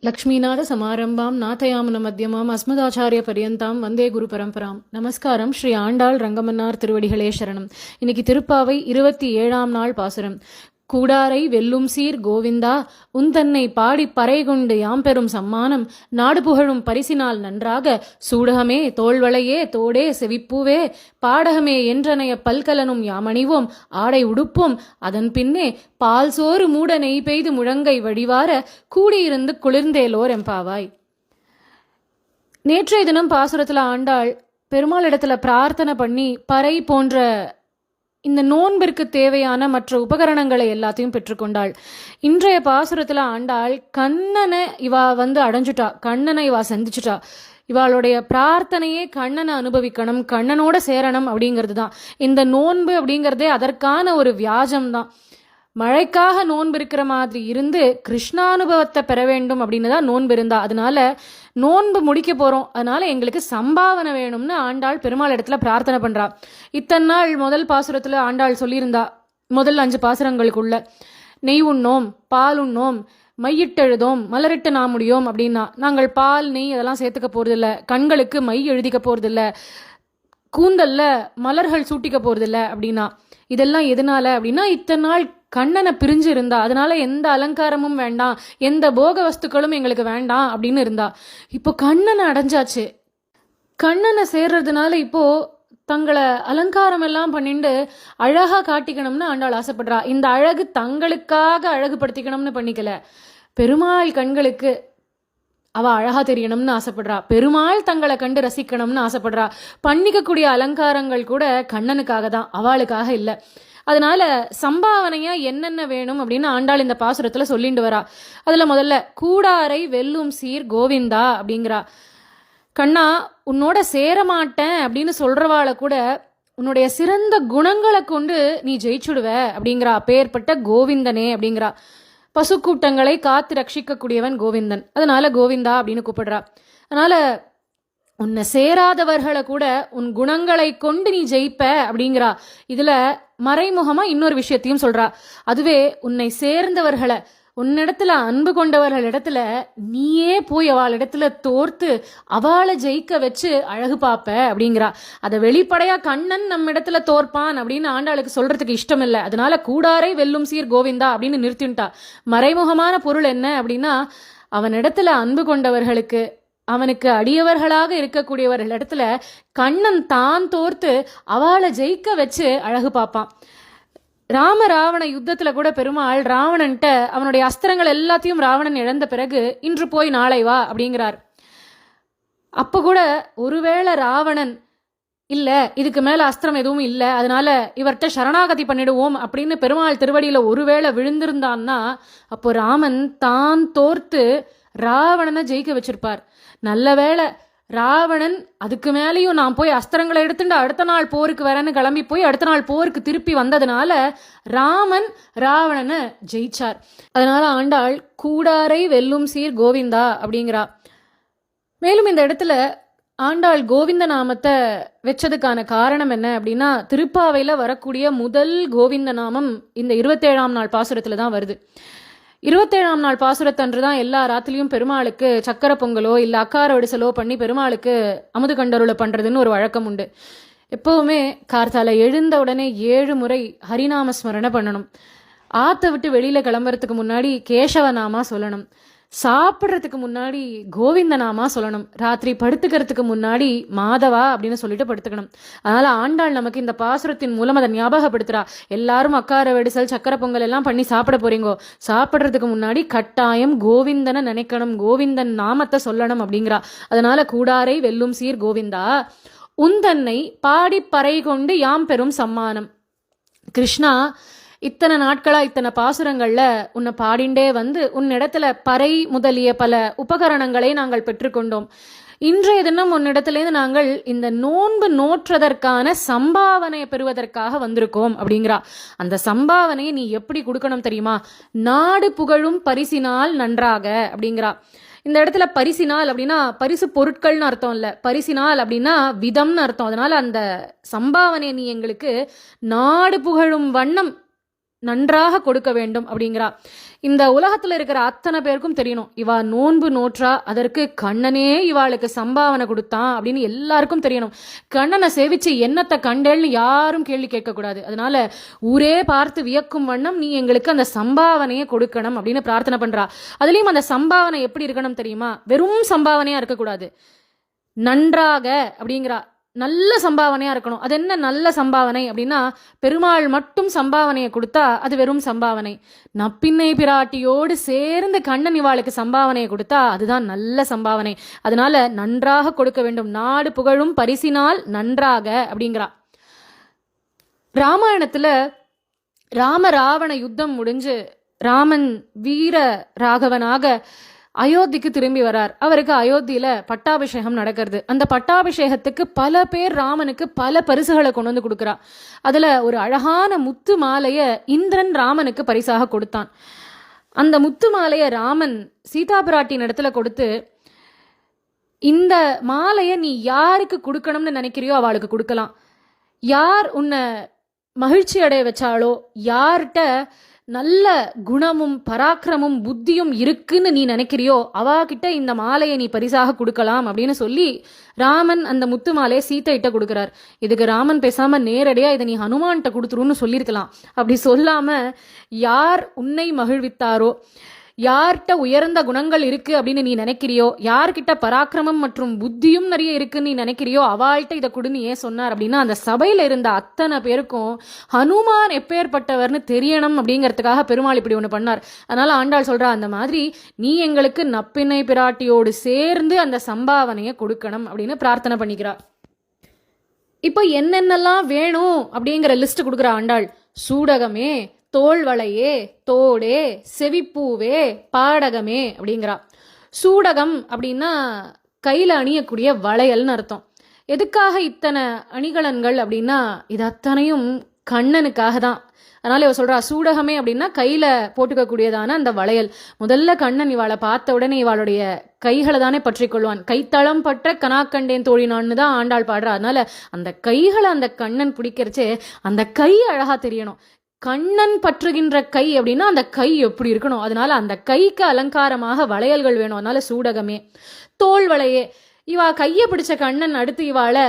லக்ஷ்மீநாத சமாரம்பாம் நாதயாமன மத்தியமாம் அஸ்மதாச்சாரிய பரியந்தாம் வந்தே குரு பரம்பராம். நமஸ்காரம். ஸ்ரீ ஆண்டாள் ரங்கமன்னார் திருவடிகளே சரணம். இன்னைக்கு திருப்பாவை 27ஆம் நாள் பாசுரம். கூடாரை வெல்லும் சீர் கோவிந்தா உந்தன்னை பாடி பறை கொண்டு யாம் பெறும் சம்மானம் நாடு புகழும் பரிசினால் நன்றாக சூடகமே தோள்வளையே தோடே செவிப்பூவே பாடகமே என்றனைய பல்கலனும் யாமணிவோம் ஆடை உடுப்போம் அதன் பின்னே பால் சோறு மூட நெய் பெய்து முழங்கை வழிவார கூடியிருந்து குளிர்ந்தேலோர் எம்பாவாய். நேற்றைய தினம் பாசுரத்துல ஆண்டாள் பெருமாள் இடத்துல பிரார்த்தனை பண்ணி பறை போன்ற இந்த நோன்பிற்கு தேவையான மற்ற உபகரணங்களை எல்லாத்தையும் பெற்றுக்கொண்டாள். இன்றைய பாசுரத்துல ஆண்டாள் கண்ணனை இவா அடைஞ்சுட்டா, கண்ணனை இவா சந்திச்சுட்டா. இவாளுடைய பிரார்த்தனையே கண்ணனை அனுபவிக்கணும், கண்ணனோட சேரணும் அப்படிங்கிறது தான். இந்த நோன்பு அப்படிங்கிறதே அதற்கான ஒரு வியாஜம் தான். மழைக்காக நோன்பு இருக்கிற மாதிரி இருந்து கிருஷ்ணானுபவத்தை பெற வேண்டும் அப்படின்னு தான் நோன்பு இருந்தா. அதனால நோன்பு முடிக்க போறோம், அதனால எங்களுக்கு சம்பாவனை வேணும்னு ஆண்டாள் பெருமாள் இடத்துல பிரார்த்தனை பண்றா. இத்தனை நாள் முதல் பாசுரத்துல ஆண்டாள் சொல்லியிருந்தா, முதல் 5 பாசுரங்களுக்குள்ள நெய் உண்ணோம், பால் உண்ணோம், மையிட்டெழுதோம், மலரிட்டு நாம் முடியோம் அப்படின்னா. நாங்கள் பால் நெய் அதெல்லாம் சேர்த்துக்க போறதில்ல, கண்களுக்கு மை எழுதிக்க போறதில்ல, கூந்தல்ல மலர்கள் சூட்டிக்க போறதில்ல அப்படின்னா. இதெல்லாம் எதனால அப்படின்னா, இத்தனை நாள் கண்ணனை பிரிஞ்சு இருந்தா, அதனால எந்த அலங்காரமும் வேண்டாம், எந்த போக வஸ்துக்களும் எங்களுக்கு வேண்டாம் அப்படின்னு இருந்தா. இப்போ கண்ணனை அடைஞ்சாச்சு. கண்ணனை சேர்றதுனால இப்போ தங்களை அலங்காரம் எல்லாம் பண்ணிட்டு அழகா காட்டிக்கணும்னு ஆண்டாள் ஆசைப்படுறா. இந்த அழகு தங்களுக்காக அழகுபடுத்திக்கணும்னு பண்ணிக்கல, பெருமாள் கண்களுக்கு அவ அழகா தெரியணும்னு ஆசைப்படுறா, பெருமாள் தங்களை கண்டு ரசிக்கணும்னு ஆசைப்படுறா. பண்ணிக்கக்கூடிய அலங்காரங்கள் கூட கண்ணனுக்காக தான், அவளுக்காக இல்லை. அதனால சம்பாவனையா என்னென்ன வேணும் அப்படின்னு ஆண்டாள் இந்த பாசுரத்துல சொல்லிட்டு வரா. அதுல முதல்ல கூடாரை வெல்லும் சீர் கோவிந்தா அப்படிங்கிறா. கண்ணா, உன்னோட சேரமாட்டேன் அப்படின்னு சொல்றவாளை கூட உன்னுடைய சிறந்த குணங்களை கொண்டு நீ ஜெயிச்சுடுவ அப்படிங்கிறா. அப்பேற்பட்ட கோவிந்தனே அப்படிங்கிறா. பசுக்கூட்டங்களை காத்து ரட்சிக்கக்கூடியவன் கோவிந்தன், அதனால கோவிந்தா அப்படின்னு கூப்பிடுறா. அதனால உன்னை சேராதவர்களை கூட உன் குணங்களை கொண்டு நீ ஜெயிப்ப அப்படிங்கிறா. இதுல மறைமுகமா இன்னொரு விஷயத்தையும் சொல்றா. அதுவே உன்னை சேர்ந்தவர்களை, உன்னிடத்துல அன்பு கொண்டவர்கள் இடத்துல நீயே போய் அவள் இடத்துல தோர்த்து அவளை ஜெயிக்க வச்சு அழகு பாப்ப அப்படிங்கிறா. அதை வெளிப்படையா கண்ணன் நம்ம இடத்துல தோற்பான் அப்படின்னு ஆண்டாளுக்கு சொல்றதுக்கு இஷ்டம் இல்லை. அதனால கூடாரை வெல்லும் சீர் கோவிந்தா அப்படின்னு நிறுத்தின்ட்டா. மறைமுகமான பொருள் என்ன அப்படின்னா, அவனிடத்துல அன்பு கொண்டவர்களுக்கு, அவனுக்கு அடியவர்களாக இருக்கக்கூடியவர்கள் இடத்துல கண்ணன் தான் தோர்த்து அவளை ஜெயிக்க வச்சு அழகு பார்ப்பான். ராவண யுத்தத்துல கூட பெருமாள் ராவணன்ட்ட அவனுடைய அஸ்திரங்கள் எல்லாத்தையும் ராவணன் இழந்த பிறகு இன்று போய் நாளை வா அப்படிங்கிறார். அப்ப கூட ஒருவேளை ராவணன் இல்ல இதுக்கு மேல அஸ்திரம் எதுவும் இல்ல, அதனால இவர்கிட்ட சரணாகதி பண்ணிடுவோம் அப்படின்னு பெருமாள் திருவடியில ஒருவேளை விழுந்திருந்தான்னா அப்போ ராமன் தான் தோர்த்து ராவணனை ஜெயிக்க வச்சிருப்பார். நல்ல வேளை ராவணன் அதுக்கு மேலேயும் நான் போய் அஸ்திரங்களை எடுத்துட்டு அடுத்த நாள் போருக்கு வரேன்னு கிளம்பி போய் அடுத்த நாள் போருக்கு திருப்பி வந்ததுனால ராமன் ராவணனை ஜெயிச்சார். அதனால ஆண்டாள் கூடாரை வெல்லும் சீர் கோவிந்தா அப்படிங்கிறா. மேலும் இந்த இடத்துல ஆண்டாள் கோவிந்த நாமத்தை வச்சதுக்கான காரணம் என்ன அப்படின்னா, திருப்பாவையில வரக்கூடிய முதல் கோவிந்த நாமம் இந்த 27ஆம் நாள் பாசுரத்துல தான் வருது. 27ஆம் நாள் பாசுரத்தன்று தான் எல்லா ராத்திரியும் பெருமாளுக்கு சக்கரை பொங்கலோ இல்லை அக்கார ஒடிசலோ பண்ணி பெருமாளுக்கு அமுது கண்டருளை பண்றதுன்னு ஒரு வழக்கம் உண்டு. எப்பவுமே கார்த்தால எழுந்த உடனே 7 முறை ஹரிநாம ஸ்மரணை பண்ணணும். ஆத்த விட்டு வெளியில கிளம்புறதுக்கு முன்னாடி கேசவநாமா சொல்லணும். சாப்பிட்றதுக்கு முன்னாடி கோவிந்த நாமா சொல்லணும். ராத்திரி படுத்துக்கிறதுக்கு முன்னாடி மாதவா அப்படின்னு சொல்லிட்டு படுத்துக்கணும். அதனால ஆண்டாள் நமக்கு இந்த பாசுரத்தின் மூலம் அதை ஞாபகப்படுத்துறா. எல்லாரும் அக்கார வெடிசல் சக்கரை பொங்கல் எல்லாம் பண்ணி சாப்பிட போறீங்கோ, சாப்பிட்றதுக்கு முன்னாடி கட்டாயம் கோவிந்தனை நினைக்கணும், கோவிந்தன் நாமத்தை சொல்லணும் அப்படிங்கிறா. அதனால கூடாரை வெல்லும் சீர் கோவிந்தா உந்தன்னை பாடி பறை கொண்டு யாம் பெறும் சம்மானம். கிருஷ்ணா, இத்தனை நாட்களா இத்தனை பாசுரங்கள்ல உன்னை பாடிண்டே வந்து உன்னிடத்துல பறை முதலிய பல உபகரணங்களை நாங்கள் பெற்றுக்கொண்டோம். இன்றைய தினம் உன்னிடத்திலேருந்து நாங்கள் இந்த நோன்பு நோற்றதற்கான சம்பாவனையை பெறுவதற்காக வந்திருக்கோம் அப்படிங்கிறா. அந்த சம்பாவனையை நீ எப்படி கொடுக்கணும் தெரியுமா? நாடு புகழும் பரிசினால் நன்றாக அப்படிங்கிறா. இந்த இடத்துல பரிசினால் அப்படின்னா பரிசு பொருட்கள்னு அர்த்தம் இல்லை, பரிசினால் அப்படின்னா விதம்னு அர்த்தம். அதனால அந்த சம்பாவனையை நீ எங்களுக்கு நாடு புகழும் வண்ணம் நன்றாக கொடுக்க வேண்டும் அப்படிங்கிறா. இந்த உலகத்துல இருக்கிற அத்தனை பேருக்கும் தெரியணும், இவா நோன்பு நோற்றா அதற்கு கண்ணனே இவாளுக்கு சம்பாவனை கொடுத்தான் அப்படின்னு எல்லாருக்கும் தெரியணும். கண்ணனை சேவிச்சு என்னத்தை கண்டேன்னு யாரும் கேள்வி கேட்கக்கூடாது. அதனால ஊரே பார்த்து வியக்கும் வண்ணம் நீ எங்களுக்கு அந்த சம்பாவனையை கொடுக்கணும் அப்படின்னு பிரார்த்தனை பண்றா. அதுலயும் அந்த சம்பாவனை எப்படி இருக்கணும் தெரியுமா? வெறும் சம்பாவனையா இருக்கக்கூடாது, நன்றாக அப்படிங்கிறா. நல்ல சம்பாவனையா இருக்கணும். அது என்ன நல்ல சம்பாவனை அப்படின்னா, பெருமாள் மட்டும் சம்பாவனையை கொடுத்தா அது வெறும் சம்பாவனை. நப்பின்னை பிராட்டியோடு சேர்ந்து கண்ணன் இவாளுக்கு சம்பாவனையை கொடுத்தா அதுதான் நல்ல சம்பாவனை. அதனால நன்றாக கொடுக்க வேண்டும். நாடு புகழும் பரிசினால் நன்றாக அப்படிங்கிறா. ராமாயணத்துல ராம ராவண யுத்தம் முடிஞ்சு ராமன் வீர ராகவனாக அயோத்திக்கு திரும்பி வரார். அவருக்கு அயோத்தியில பட்டாபிஷேகம் நடக்கிறது. அந்த பட்டாபிஷேகத்துக்கு பல பேர் ராமனுக்கு பல பரிசுகளை கொண்டு வந்து கொடுக்குறா. அதுல ஒரு அழகான முத்து மாலைய இந்திரன் ராமனுக்கு பரிசாக கொடுத்தான். அந்த முத்து மாலைய ராமன் சீதா பிராட்டியின் இடத்துல கொடுத்து, இந்த மாலைய நீ யாருக்கு கொடுக்கணும்னு நினைக்கிறியோ அவளுக்கு கொடுக்கலாம். யார் உன்னை மகிழ்ச்சி அடைய வச்சாலோ, யார்கிட்ட நல்ல குணமும் பராக்கிரமும் புத்தியும் இருக்குன்னு நீ நினைக்கிறியோ அவாகிட்ட இந்த மாலையை நீ பரிசாக கொடுக்கலாம் அப்படின்னு சொல்லி ராமன் அந்த முத்து மாலையை சீதையிட்ட கொடுக்கிறார். இதுக்கு ராமன் பேசாம நேரடியா இதை நீ ஹனுமான்கிட்ட கொடுத்துருன்னு சொல்லியிருக்கலாம். அப்படி சொல்லாம யார் உன்னை மகிழ்வித்தாரோ, யார்கிட்ட உயர்ந்த குணங்கள் இருக்கு அப்படின்னு நீ நினைக்கிறியோ, யார்கிட்ட பராக்கிரமம் மற்றும் புத்தியும் நிறைய இருக்குன்னு நீ நினைக்கிறியோ அவள்கிட்ட இதை கொடுன்னு ஏன் சொன்னார் அப்படின்னா, அந்த சபையில இருந்த அத்தனை பேருக்கும் ஹனுமான் எப்பேற்பட்டவர்னு தெரியணும் அப்படிங்கிறதுக்காக பெருமாள் இப்படி ஒண்ணு பண்ணார். அதனால ஆண்டாள் சொல்றா, அந்த மாதிரி நீ எங்களுக்கு நப்பின்னை பிராட்டியோடு சேர்ந்து அந்த சம்பாவனையை கொடுக்கணும் அப்படின்னு பிரார்த்தனை பண்ணிக்கிறார். இப்போ என்னென்னலாம் வேணும் அப்படிங்கிற லிஸ்ட் கொடுக்குற ஆண்டாள். சூடகமே, தோள்வளையே, தோடே, செவிப்பூவே, பாடகமே அப்படிங்கிறா. சூடகம் அப்படின்னா கையில அணியக்கூடிய வளையல்னு அர்த்தம். எதுக்காக இத்தனை அணிகலன்கள் அப்படின்னா, இது அத்தனையும் கண்ணனுக்காக தான். அதனால இவ சொல்றா, சூடகமே அப்படின்னா கையில போட்டுக்கக்கூடியதான அந்த வளையல். முதல்ல கண்ணன் இவாளை பார்த்த உடனே இவாளுடைய கைகளை தானே பற்றி கொள்வான். கைத்தளம் பற்ற கனாக்கண்டேன் தோழினான்னு தான் ஆண்டாள் பாடுறா. அதனால அந்த கைகளை அந்த கண்ணன் பிடிக்கிறச்சே அந்த கை அழகா தெரியணும். கண்ணன் பற்றுகின்ற கை அப்படின்னா அந்த கை எப்படி இருக்கணும். அதனால அந்த கைக்கு அலங்காரமாக வளையல்கள் வேணும். அதனால சூடகமே. தோல் வளையே, இவா கையை பிடிச்ச கண்ணன் அடுத்து இவாளை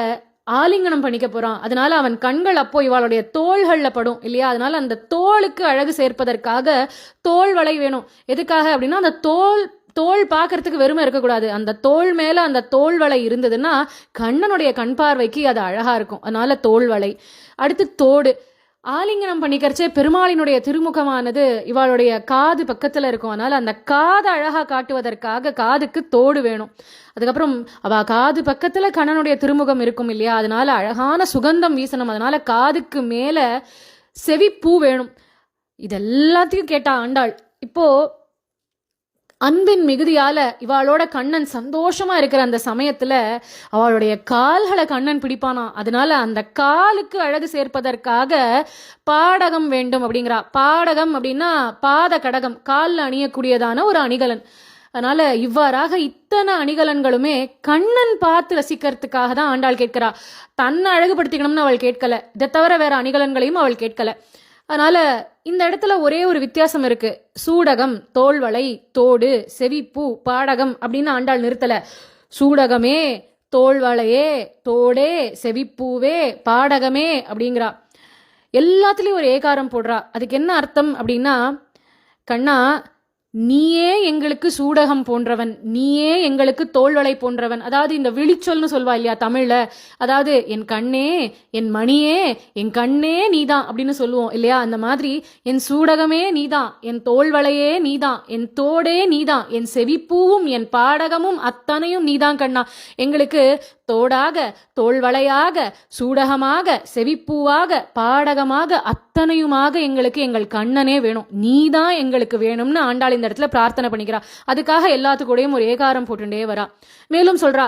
ஆலிங்கனம் பண்ணிக்க போறான். அதனால அவன் கண்கள் அப்போ இவாளுடைய தோள்கள்ல படும் இல்லையா? அதனால அந்த தோளுக்கு அழகு சேர்ப்பதற்காக தோல் வளை வேணும். எதுக்காக அப்படின்னா, அந்த தோல் பார்க்கறதுக்கு வெறுமை இருக்கக்கூடாது. அந்த தோல் மேல அந்த தோல் வளை இருந்ததுன்னா கண்ணனுடைய கண் பார்வைக்கு அது அழகா இருக்கும். அதனால தோல் வளை. அடுத்து தோடு. ஆலிங்கனம் பண்ணிக்கிறச்சே பெருமாளினுடைய திருமுகமானது இவாளுடைய காது பக்கத்துல இருக்கும். அதனால அந்த காதை அழகா காட்டுவதற்காக காதுக்கு தோடு வேணும். அதுக்கப்புறம் அவ காது பக்கத்துல கண்ணனுடைய திருமுகம் இருக்கும் இல்லையா? அதனால அழகான சுகந்தம் வீசணும். அதனால காதுக்கு மேல செவிப்பூ வேணும். இதெல்லாத்தையும் கேட்டா ஆண்டாள். இப்போ அன்பின் மிகுதியால இவாளோட கண்ணன் சந்தோஷமா இருக்கிற அந்த சமயத்துல அவளுடைய கால்களை கண்ணன் பிடிப்பானா. அதனால அந்த காலுக்கு அழகு சேர்ப்பதற்காக பாடகம் வேண்டும் அப்படிங்கிறா. பாடகம் அப்படின்னா பாத கடகம், காலில் அணியக்கூடியதான ஒரு அணிகலன். அதனால இவ்வாறாக இத்தனை அணிகலன்களுமே கண்ணன் பார்த்து ரசிக்கிறதுக்காக தான் ஆண்டாள் கேட்கிறா. தன்னை அழகுபடுத்திக்கணும்னு அவள் கேட்கல. இதை தவிர வேற அணிகலன்களையும் அவள் கேட்கல. அதனால இந்த இடத்துல ஒரே ஒரு வித்தியாசம் இருக்கு. சூடகம், தோள்வளை, தோடு, செவிப்பூ, பாடகம் அப்படின்னு ஆண்டாள் நிறுத்தல. சூடகமே, தோள்வளையே, தோடே, செவிப்பூவே, பாடகமே அப்படிங்கிறா. எல்லாத்துலயும் ஒரு ஏகாரம் போடுறா. அதுக்கு என்ன அர்த்தம் அப்படின்னா, கண்ணா நீயே எங்களுக்கு சூடகம் போன்றவன், நீயே எங்களுக்கு தோள்வளை போன்றவன். அதாவது இந்த விழிச்சொல்னு சொல்வா இல்லையா தமிழ்ல, அதாவது என் கண்ணே, என் மணியே, என் கண்ணே நீதான் அப்படின்னு சொல்லுவோம் இல்லையா? அந்த மாதிரி என் சூடகமே நீதான், என் தோள்வளையே நீதான், என் தோடே நீதான், என் செவிப்பூவும் என் பாடகமும் அத்தனையும் நீதான் கண்ணா. எங்களுக்கு தோடாக, தோள்வளையாக, சூடகமாக, செவிப்பூவாக, பாடகமாக அத்தனையுமாக எங்களுக்கு எங்கள் கண்ணனே வேணும், நீதான் எங்களுக்கு வேணும்னு ஆண்டாள் இந்த இடத்துல பிரார்த்தனை பண்ணிக்கிறா. அதுக்காக எல்லாத்துக்கூடையும் ஒரு ஏகாரம் போட்டுட்டே வரா. மேலும் சொல்றா,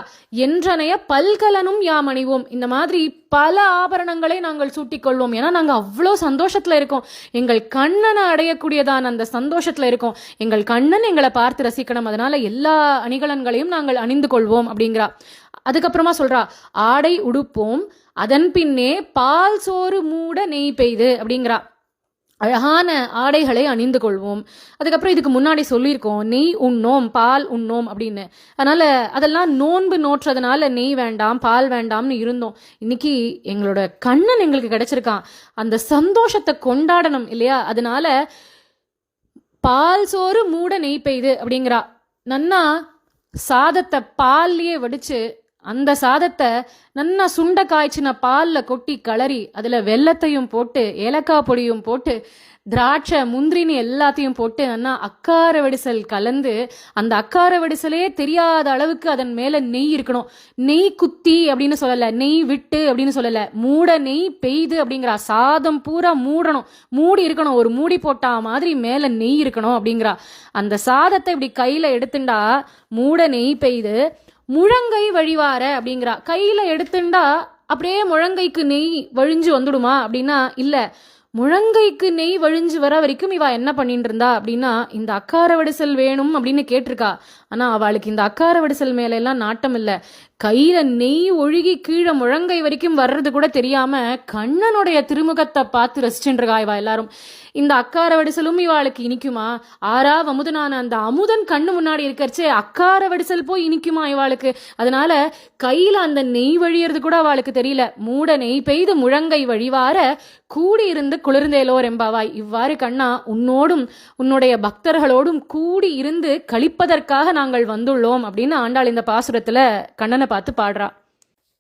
என்றனைய பல்கலனும் யாம் அணிவோம். இந்த மாதிரி பல ஆபரணங்களை நாங்கள் சூட்டிக்கொள்வோம். ஏன்னா நாங்க அவ்வளோ சந்தோஷத்துல இருக்கோம். எங்கள் கண்ணனை அடையக்கூடியதான அந்த சந்தோஷத்துல இருக்கோம். எங்கள் கண்ணன் எங்களை பார்த்து ரசிக்கணும். அதனால எல்லா அணிகலன்களையும் நாங்கள் அணிந்து கொள்வோம் அப்படிங்கிறா. அதுக்கப்புறமா சொல்றா, ஆடை உடுப்போம், அதன் பின்னே பால் சோறு மூட நெய் பெய்து அப்படிங்கிறா. அழகான ஆடைகளை அணிந்து கொள்வோம். அதுக்கப்புறம் இதுக்கு முன்னாடி சொல்லியிருக்கோம், நெய் உண்ணோம், பால் உண்ணோம் அப்படின்னு. அதனால அதெல்லாம் நோன்பு நோற்றதுனால நெய் வேண்டாம், பால் வேண்டாம்னு இருந்தோம். இன்னைக்கு எங்களோட கண்ணன் எங்களுக்கு கிடைச்சிருக்கான், அந்த சந்தோஷத்தை கொண்டாடணும் இல்லையா? அதனால பால் சோறு மூட நெய் பெய்து அப்படிங்கிறா. நன்னா சாதத்தை பால்லையே வடிச்சு அந்த சாதத்தை நன்னா சுண்ட காய்ச்சின பாலில் கொட்டி கிளறி அதில் வெல்லத்தையும் போட்டு ஏலக்காய் பொடியும் போட்டு திராட்சை முந்திரின்னு எல்லாத்தையும் போட்டு நன்னா அக்கார வடிசல் கலந்து, அந்த அக்கார வடிசலே தெரியாத அளவுக்கு அதன் மேலே நெய் இருக்கணும். நெய் குத்தி அப்படின்னு சொல்லலை, நெய் விட்டு அப்படின்னு சொல்லலை, மூட நெய் பெய்து அப்படிங்கிறா. சாதம் பூரா மூடணும், மூடி இருக்கணும், ஒரு மூடி போட்டா மாதிரி மேலே நெய் இருக்கணும் அப்படிங்கிறா. அந்த சாதத்தை இப்படி கையில் எடுத்துண்டா மூட நெய் பெய்து முழங்கை வழிவார அப்படிங்கிறா. கையில எடுத்துண்டா அப்படியே முழங்கைக்கு நெய் வழிஞ்சு வந்துடுமா அப்படின்னா இல்ல, முழங்கைக்கு நெய் வழிஞ்சு வர வரைக்கும் இவ என்ன பண்ணிட்டு இருந்தா அப்படின்னா இந்த அக்கார வடிசல் வேணும் அப்படின்னு கேட்டிருக்கா. ஆனா அவளுக்கு இந்த அக்கார வடிசல் மேல எல்லாம் நாட்டம் இல்ல. கையில நெய் ஒழுகி கீழே முழங்கை வரைக்கும் வர்றது கூட தெரியாம கண்ணனுடைய திருமுகத்தை பார்த்து ரசிச்சுட்டு இருக்கா இவா எல்லாரும். இந்த அக்கார வடிசலும் இவாளுக்கு இனிக்குமா? ஆறா அமுதனான அந்த அமுதன் கண்ணு முன்னாடி இருக்கிறச்சே அக்கார வடிசல் போய் இனிக்குமா இவாளுக்கு? அதனால கையில அந்த நெய் வழியறது கூட அவளுக்கு தெரியல. மூட நெய் பெய்து முழங்கை வழிவார கூடி இருந்து குளிர்ந்தேலோர் எம்பாவாய். இவ்வாறு கண்ணா உன்னோடும் உன்னுடைய பக்தர்களோடும் கூடி இருந்து கழிப்பதற்காக நாங்கள் வந்துள்ளோம் அப்படின்னு ஆண்டாள் இந்த பாசுரத்துல கண்ணனை பார்த்து பாடுறா.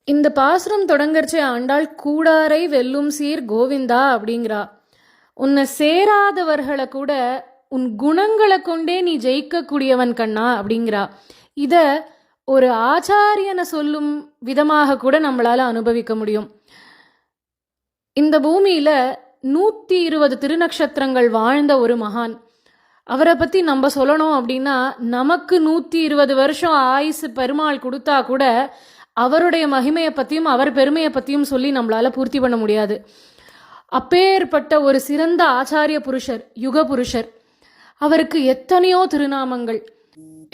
இந்த பாசுரம் தொடங்கறச்சே ஆண்டாள் கூடாரை வெல்லும் சீர் கோவிந்தா அப்படிங்கிறா. உன்னை சேராதவர்களை கூட உன் குணங்களை கொண்டே நீ ஜெயிக்கக்கூடியவன் கண்ணா அப்படிங்கிறா. இத ஒரு ஆச்சாரியனை சொல்லும் விதமாக கூட நம்மளால அனுபவிக்க முடியும். இந்த பூமியில 120 திருநக்ஷத்திரங்கள் வாழ்ந்த ஒரு மகான், அவரை பத்தி நம்ம சொல்லணும் அப்படின்னா நமக்கு 120 வருஷம் ஆயுசு பெருமாள் கொடுத்தா கூட அவருடைய மகிமையை பத்தியும் அவர் பெருமையை பத்தியும் சொல்லி நம்மளால பூர்த்தி பண்ண முடியாது. அப்பேற்பட்ட ஒரு சிறந்த ஆச்சாரிய புருஷர், யுக புருஷர். அவருக்கு எத்தனையோ திருநாமங்கள்.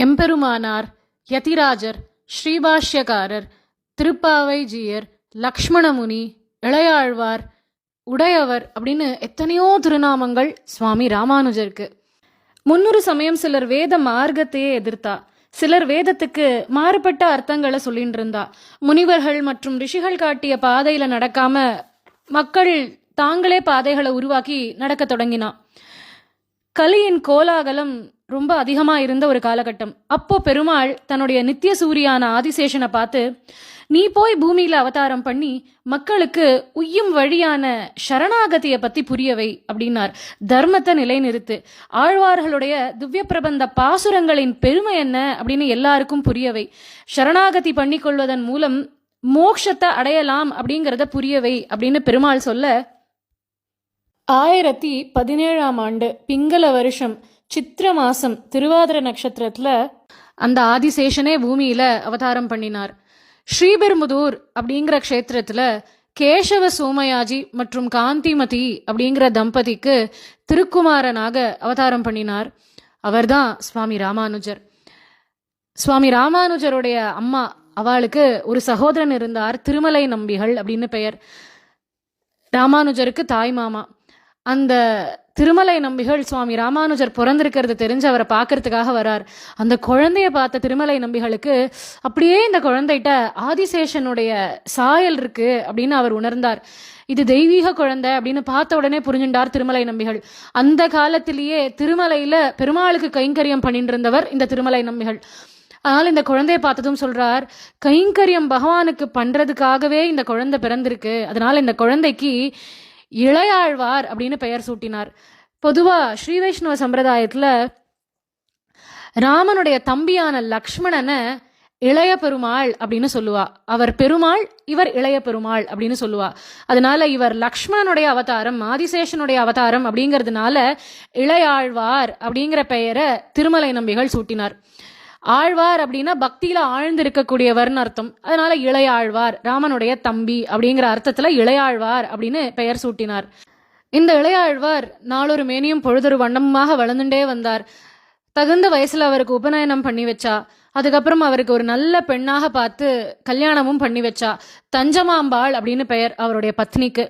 எம்பெருமானார், யதிராஜர், ஸ்ரீபாஷ்யக்காரர், திருப்பாவை ஜீயர், லக்ஷ்மணமுனி, இளையாழ்வார், உடையவர் அப்படின்னு எத்தனையோ திருநாமங்கள் சுவாமி ராமானுஜருக்கு. முன்னொரு சமயம் சிலர் வேத மார்க்கத்தையே எதிர்த்தா. சிலர் வேதத்துக்கு மாறுபட்ட அர்த்தங்களை சொல்லிட்டு இருந்தா. முனிவர்கள் மற்றும் ரிஷிகள் காட்டிய பாதையில நடக்காம மக்கள் தாங்களே பாதைகளை உருவாக்கி நடக்க தொடங்கினா. கலியின் கோலாகலம் ரொம்ப அதிகமா இருந்த ஒரு காலகட்டம். அப்போ பெருமாள் தன்னுடைய நித்திய சூரியான ஆதிசேஷனை பார்த்து, நீ போய் பூமியில அவதாரம் பண்ணி மக்களுக்கு உய்யும் வழியான சரணாகதியை பத்தி புரியவை அப்படின்னார். தர்மத்தை நிலைநிறுத்து, ஆழ்வார்களுடைய திவ்ய பிரபந்த பாசுரங்களின் பெருமை என்ன அப்படின்னு எல்லாருக்கும் புரியவை, சரணாகதி பண்ணி கொள்வதன் மூலம் மோட்சத்தை அடையலாம் அப்படிங்கிறத புரியவை அப்படின்னு பெருமாள் சொல்ல, 1017ஆம் ஆண்டு பிங்கள வருஷம் சித்திர மாசம் திருவாதிர நட்சத்திரத்துல அந்த ஆதிசேஷனே பூமியில அவதாரம் பண்ணினார். ஸ்ரீபெரும்புதூர் அப்படிங்கிற க்ஷேத்திரத்துல கேசவ சோமயாஜி மற்றும் காந்திமதி அப்படிங்கிற தம்பதிக்கு திருக்குமாரனாக அவதாரம் பண்ணினார். அவர்தான் சுவாமி ராமானுஜர். சுவாமி ராமானுஜருடைய அம்மா, அவளுக்கு ஒரு சகோதரன் இருந்தார், திருமலை நம்பிகள் அப்படின்னு பெயர். ராமானுஜருக்கு தாய் மாமா. அந்த திருமலை நம்பிகள் சுவாமி ராமானுஜர் பிறந்திருக்கிறது தெரிஞ்சு அவரை பார்க்கறதுக்காக வரார். அந்த குழந்தைய பார்த்த திருமலை நம்பிகளுக்கு அப்படியே இந்த குழந்தைகிட்ட ஆதிசேஷனுடைய சாயல் இருக்கு அப்படின்னு அவர் உணர்ந்தார். இது தெய்வீக குழந்தை அப்படின்னு பார்த்த உடனே புரிஞ்சுட்டார் திருமலை நம்பிகள். அந்த காலத்திலேயே திருமலையில பெருமாளுக்கு கைங்கரியம் பண்ணிட்டு இருந்தவர் இந்த திருமலை நம்பிகள். அதனால இந்த குழந்தைய பார்த்ததும் சொல்றார், கைங்கரியம் பகவானுக்கு பண்றதுக்காகவே இந்த குழந்தை பிறந்திருக்கு, அதனால இந்த குழந்தைக்கு இளையாழ்வார் அப்படின்னு பெயர் சூட்டினார். பொதுவா ஸ்ரீ வைஷ்ணவ சம்பிரதாயத்துல ராமனுடைய தம்பியான லக்ஷ்மணனை இளைய பெருமாள் அப்படின்னு சொல்லுவா. அவர் பெருமாள், இவர் இளைய பெருமாள் அப்படின்னு சொல்லுவா. அதனால இவர் லக்ஷ்மணனுடைய அவதாரம், ஆதிசேஷனுடைய அவதாரம் அப்படிங்கிறதுனால இளையாழ்வார் அப்படிங்கிற பெயரை திருமலை நம்பிகள் சூட்டினார். ஆழ்வார் அப்படின்னா பக்தியில ஆழ்ந்து இருக்கக்கூடியவர்னு அர்த்தம். அதனால இளையாழ்வார், ராமனுடைய தம்பி அப்படிங்கிற அர்த்தத்துல இளையாழ்வார் அப்படின்னு பெயர் சூட்டினார். இந்த இளையாழ்வார் நாளொரு மேனியும் பொழுதொரு வண்ணமாக வளர்ந்துட்டே வந்தார். தகுந்த வயசுல அவருக்கு உபநயனம் பண்ணி வச்சா. அதுக்கப்புறம் அவருக்கு ஒரு நல்ல பெண்ணாக பார்த்து கல்யாணமும் பண்ணி வச்சா. தஞ்சமாம்பாள் அப்படின்னு பெயர் அவருடைய பத்னிக்கு.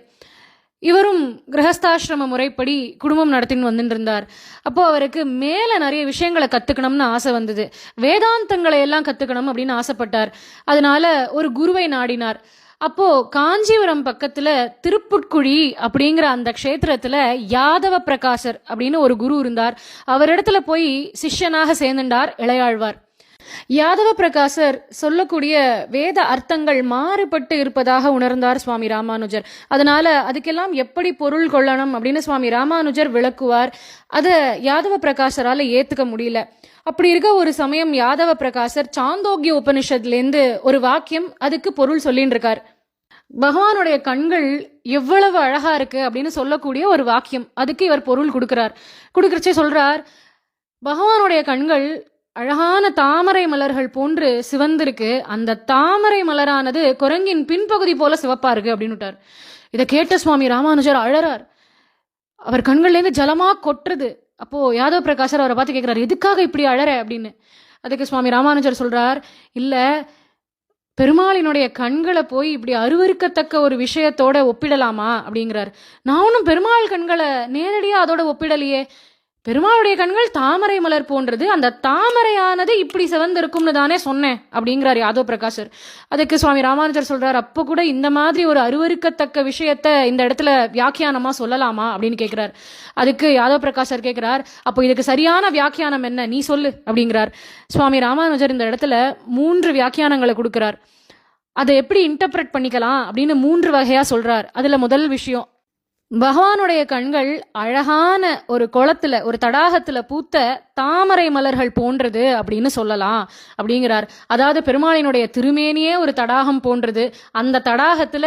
இவரும் கிரகஸ்தாசிரம முறைப்படி குடும்பம் நடத்தின்னு வந்துட்டு இருந்தார். அப்போ அவருக்கு மேல நிறைய விஷயங்களை கத்துக்கணும்னு ஆசை வந்தது. வேதாந்தங்களை எல்லாம் கத்துக்கணும் அப்படின்னு ஆசைப்பட்டார். அதனால ஒரு குருவை நாடினார். அப்போ காஞ்சிபுரம் பக்கத்துல திருப்புட்குழி அப்படிங்கிற அந்த க்ஷேத்திரத்துல யாதவ பிரகாசர் அப்படின்னு ஒரு குரு இருந்தார். அவரிடத்துல போய் சிஷ்யனாக சேர்ந்துட்டார் இளையாழ்வார். யாதவ பிரகாசர் சொல்லக்கூடிய வேத அர்த்தங்கள் மாறுபட்டு இருப்பதாக உணர்ந்தார் சுவாமி ராமானுஜர். அதனால அதுக்கெல்லாம் எப்படி பொருள் கொள்ளணும் அப்படின்னு சுவாமி ராமானுஜர் விளக்குவார். அதை யாதவ பிரகாசரால ஏத்துக்க முடியல. அப்படி இருக்க ஒரு சமயம் யாதவ பிரகாசர் சாந்தோக்கிய உபனிஷத்துலேருந்து ஒரு வாக்கியம் அதுக்கு பொருள் சொல்லிட்டு இருக்கார். பகவானுடைய கண்கள் எவ்வளவு அழகா இருக்கு அப்படின்னு சொல்லக்கூடிய ஒரு வாக்கியம் அதுக்கு இவர் பொருள் கொடுக்கறச்சே சொல்றார், பகவானுடைய கண்கள் அழகான தாமரை மலர்கள் போன்று சிவந்திருக்கு, அந்த தாமரை மலரானது குரங்கின் பின்பகுதி போல சிவப்பா இருக்கு அப்படின்னுட்டார். இதை கேட்ட சுவாமி ராமானுஜர் அழறார். அவர் கண்கள்லேருந்து ஜலமா கொட்டுறது. அப்போ யாதவ பிரகாசர் அவரை பார்த்து கேட்கிறார், எதுக்காக இப்படி அழற அப்படின்னு. அதுக்கு சுவாமி ராமானுஜர் சொல்றார், இல்ல பெருமாளினுடைய கண்களை போய் இப்படி அருவருக்கத்தக்க ஒரு விஷயத்தோட ஒப்பிடலாமா அப்படிங்கிறார். நான் ஒன்றும் பெருமாள் கண்களை நேரடியா அதோட ஒப்பிடலையே. பெருமாளுடைய கண்கள் தாமரை மலர் போன்றது, அந்த தாமரையானது இப்படி சிவந்திருக்கும்னு தானே சொன்னேன் அப்படிங்கிறார் யாதவ பிரகாசர். அதுக்கு சுவாமி ராமானுஜர் சொல்றார், அப்போ கூட இந்த மாதிரி ஒரு அருவருக்கத்தக்க விஷயத்த இந்த இடத்துல வியாக்கியானமா சொல்லலாமா அப்படின்னு கேட்கிறார். அதுக்கு யாதவ பிரகாசர் கேட்கிறார், அப்போ இதுக்கு சரியான வியாக்கியானம் என்ன, நீ சொல்லு அப்படிங்கிறார். சுவாமி ராமானுஜர் இந்த இடத்துல 3 வியாக்கியானங்களை கொடுக்கிறார். அதை எப்படி இன்டர்பிரட் பண்ணிக்கலாம் அப்படின்னு 3 வகையா சொல்றார். அதுல முதல் விஷயம், பகவானுடைய கண்கள் அழகான ஒரு குளத்துல ஒரு தடாகத்துல பூத்த தாமரை மலர்கள் போன்றது அப்படின்னு சொல்லலாம் அப்படிங்கிறார். அதாவது பெருமாளினுடைய திருமேனியே ஒரு தடாகம் போன்றது, அந்த தடாகத்துல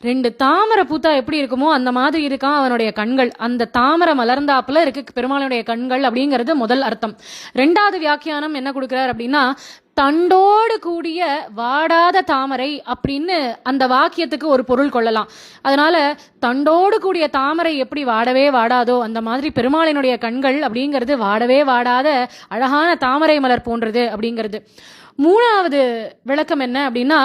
2 தாமரை பூத்தா எப்படி இருக்குமோ அந்த மாதிரி இருக்கான் அவனுடைய கண்கள், அந்த தாமரை மலர்ந்தாப்புல இருக்கு பெருமாளுடைய கண்கள் அப்படிங்கிறது முதல் அர்த்தம். 2வது வியாக்கியானம் என்ன கொடுக்கிறார் அப்படின்னா, தண்டோடு கூடிய வாடாத தாமரை அப்படின்னு அந்த வாக்கியத்துக்கு ஒரு பொருள் கொள்ளலாம். அதனால தண்டோடு கூடிய தாமரை எப்படி வாடவே வாடாதோ அந்த மாதிரி பெருமாளினுடைய கண்கள் அப்படிங்கிறது வாடவே வாடாத அழகான தாமரை மலர் போன்றது அப்படிங்கிறது. 3வது விளக்கம் என்ன அப்படின்னா,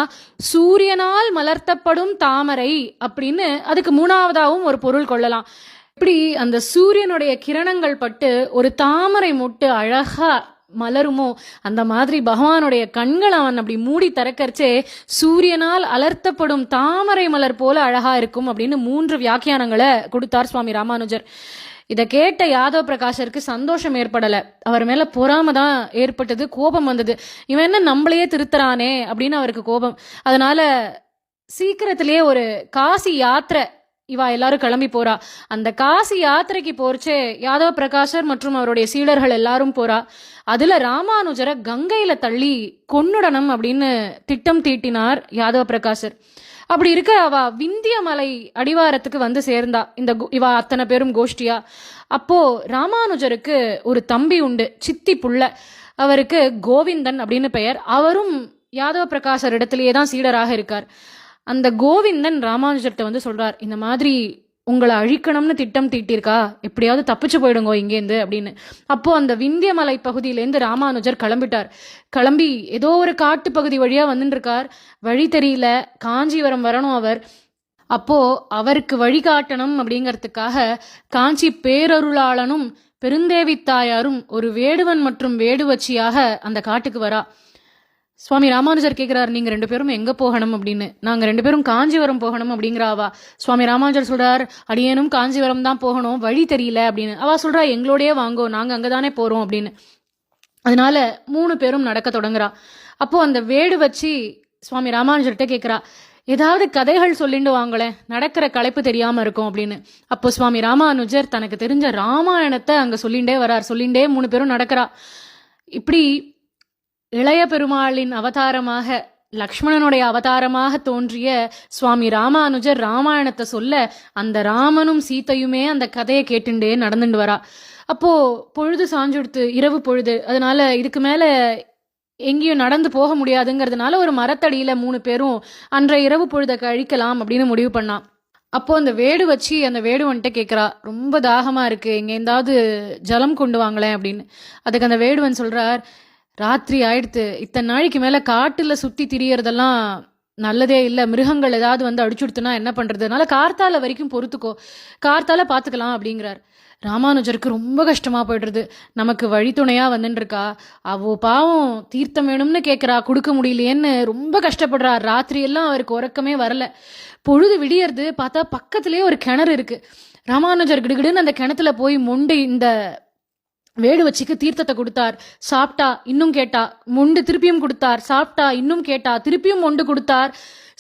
சூரியனால் மலர்த்தப்படும் தாமரை அப்படின்னு அதுக்கு 3வதாகவும் ஒரு பொருள் கொள்ளலாம். இப்படி அந்த சூரியனுடைய கிரணங்கள் பட்டு ஒரு தாமரை மொட்டு அழகா மலருமோ அந்த மாதிரி பகவானுடைய கண்கள் அவன் அப்படி மூடி திறக்கறச்சே சூரியனால் அலர்த்தப்படும் தாமரை மலர் போல அழகா இருக்கும் அப்படின்னு 3 வியாக்கியானங்களை கொடுத்தார் சுவாமி ராமானுஜர். இதை கேட்ட யாதவ பிரகாஷருக்கு சந்தோஷம் ஏற்படல, அவர் மேல பொறாம தான் ஏற்பட்டது, கோபம் வந்தது. இவன் என்ன நம்மளையே திருத்தறானே அப்படின்னு அவருக்கு கோபம். அதனால சீக்கிரத்திலேயே ஒரு காசி யாத்திரை இவா எல்லாரும் கிளம்பி போறா. அந்த காசி யாத்திரைக்கு போறச்சே யாதவ பிரகாசர் மற்றும் அவருடைய சீடர்கள் எல்லாரும் போறா. அதுல ராமானுஜரை கங்கையில தள்ளி கொன்னுடணும் அப்படின்னு திட்டம் தீட்டினார் யாதவ பிரகாசர். அப்படி இருக்க அவ விந்திய மலை அடிவாரத்துக்கு வந்து சேர்ந்தா, இவா அத்தனை பேரும் கோஷ்டியா. அப்போ ராமானுஜருக்கு ஒரு தம்பி உண்டு, சித்தி புள்ள, அவருக்கு கோவிந்தன் அப்படின்னு பெயர். அவரும் யாதவ பிரகாசர் இடத்திலேயே தான் சீடராக இருக்கார். அந்த கோவிந்தன் ராமானுஜர்கிட்ட வந்து சொல்றார், இந்த மாதிரி உங்களை அழிக்கணும்னு திட்டம் தீட்டிருக்கா, எப்படியாவது தப்பிச்சு போயிடுங்கோ இங்கேருந்து அப்படின்னு. அப்போ அந்த விந்திய மலை பகுதியிலேருந்து ராமானுஜர் கிளம்பி ஏதோ ஒரு காட்டு பகுதி வழியா வந்துட்டு இருக்கார். வழி தெரியல, காஞ்சிபுரம் வரணும் அவர். அப்போ அவருக்கு வழிகாட்டணும் அப்படிங்கிறதுக்காக காஞ்சி பேரருளாளனும் பெருந்தேவி தாயாரும் ஒரு வேடுவன் மற்றும் வேடுவச்சியாக அந்த காட்டுக்கு வரா. சுவாமி ராமானுஜர் கேட்கிறார், நீங்க 2 பேரும் எங்க போகணும் அப்படின்னு. நாங்க 2 பேரும் காஞ்சிபுரம் போகணும் அப்படிங்கிறாவா. சுவாமி ராமானுஜர் சொல்றார், அடியேனும் காஞ்சிபுரம் தான் போகணும், வழி தெரியல அப்படின்னு. அவ சொல்றா, எங்களோடய வாங்கோ, நாங்க அங்கதானே போறோம் அப்படின்னு. அதனால 3 பேரும் நடக்க தொடங்குறா. அப்போ அந்த வேடு வச்சு சுவாமி ராமானுஜர்கிட்ட கேட்கிறா, ஏதாவது கதைகள் சொல்லிட்டு வாங்களேன், நடக்கிற களைப்பு தெரியாம இருக்கும் அப்படின்னு. அப்போ சுவாமி ராமானுஜர் தனக்கு தெரிஞ்ச ராமாயணத்தை அங்க சொல்லிண்டே வரார். சொல்லிண்டே 3 பேரும் நடக்கிறா. இப்படி இளைய பெருமாளின் அவதாரமாக, லக்ஷ்மணனுடைய அவதாரமாக தோன்றிய சுவாமி ராமானுஜர் ராமாயணத்தை சொல்ல அந்த ராமனும் சீத்தையுமே அந்த கதையை கேட்டுண்டே நடந்துட்டு வரா. அப்போ பொழுது சாஞ்சுடுத்து, இரவு பொழுது. அதனால இதுக்கு மேல எங்கேயும் நடந்து போக முடியாதுங்கிறதுனால ஒரு மரத்தடியில 3 பேரும் அன்றைய இரவு பொழுதை கழிக்கலாம் அப்படின்னு முடிவு பண்ணான். அப்போ அந்த வேடு வச்சு அந்த வேடுவன்ட்ட கேட்குறா, ரொம்ப தாகமா இருக்கு, எங்க எந்தாவது ஜலம் கொண்டு வாங்களேன் அப்படின்னு. அதுக்கு அந்த வேடுவன் சொல்றார், ராத்திரி ஆயிடுத்து, இத்தனை நாளைக்கு மேல காட்டுல சுத்தி திரியறதெல்லாம் நல்லதே இல்லை, மிருகங்கள் ஏதாவது வந்து அடிச்சுடுத்துனா என்ன பண்ணுறது, அதனால கார்த்தால வரைக்கும் பொறுத்துக்கோ, கார்த்தால பார்த்துக்கலாம் அப்படிங்கிறார். ராமானுஜருக்கு ரொம்ப கஷ்டமாக போய்டுறது. நமக்கு வழித்துணையாக வந்துட்டு இருக்கா, அவ பாவம் தீர்த்தம் வேணும்னு கேட்குறா, கொடுக்க முடியலையேன்னு ரொம்ப கஷ்டப்படுறார். ராத்திரியெல்லாம் அவருக்கு உறக்கமே வரல. பொழுது விடியறது பார்த்தா பக்கத்துலேயே ஒரு கிணறு இருக்குது. ராமானுஜர் கிடுகிடுன்னு அந்த கிணத்துல போய் மொண்டு இந்த வேடு வச்சுக்கு தீர்த்தத்தை கொடுத்தார். சாப்பிட்டா, இன்னும் கேட்டா, மொண்டு திருப்பியும் கொடுத்தார். சாப்பிட்டா, இன்னும் கேட்டா, திருப்பியும் மொண்டு கொடுத்தார்.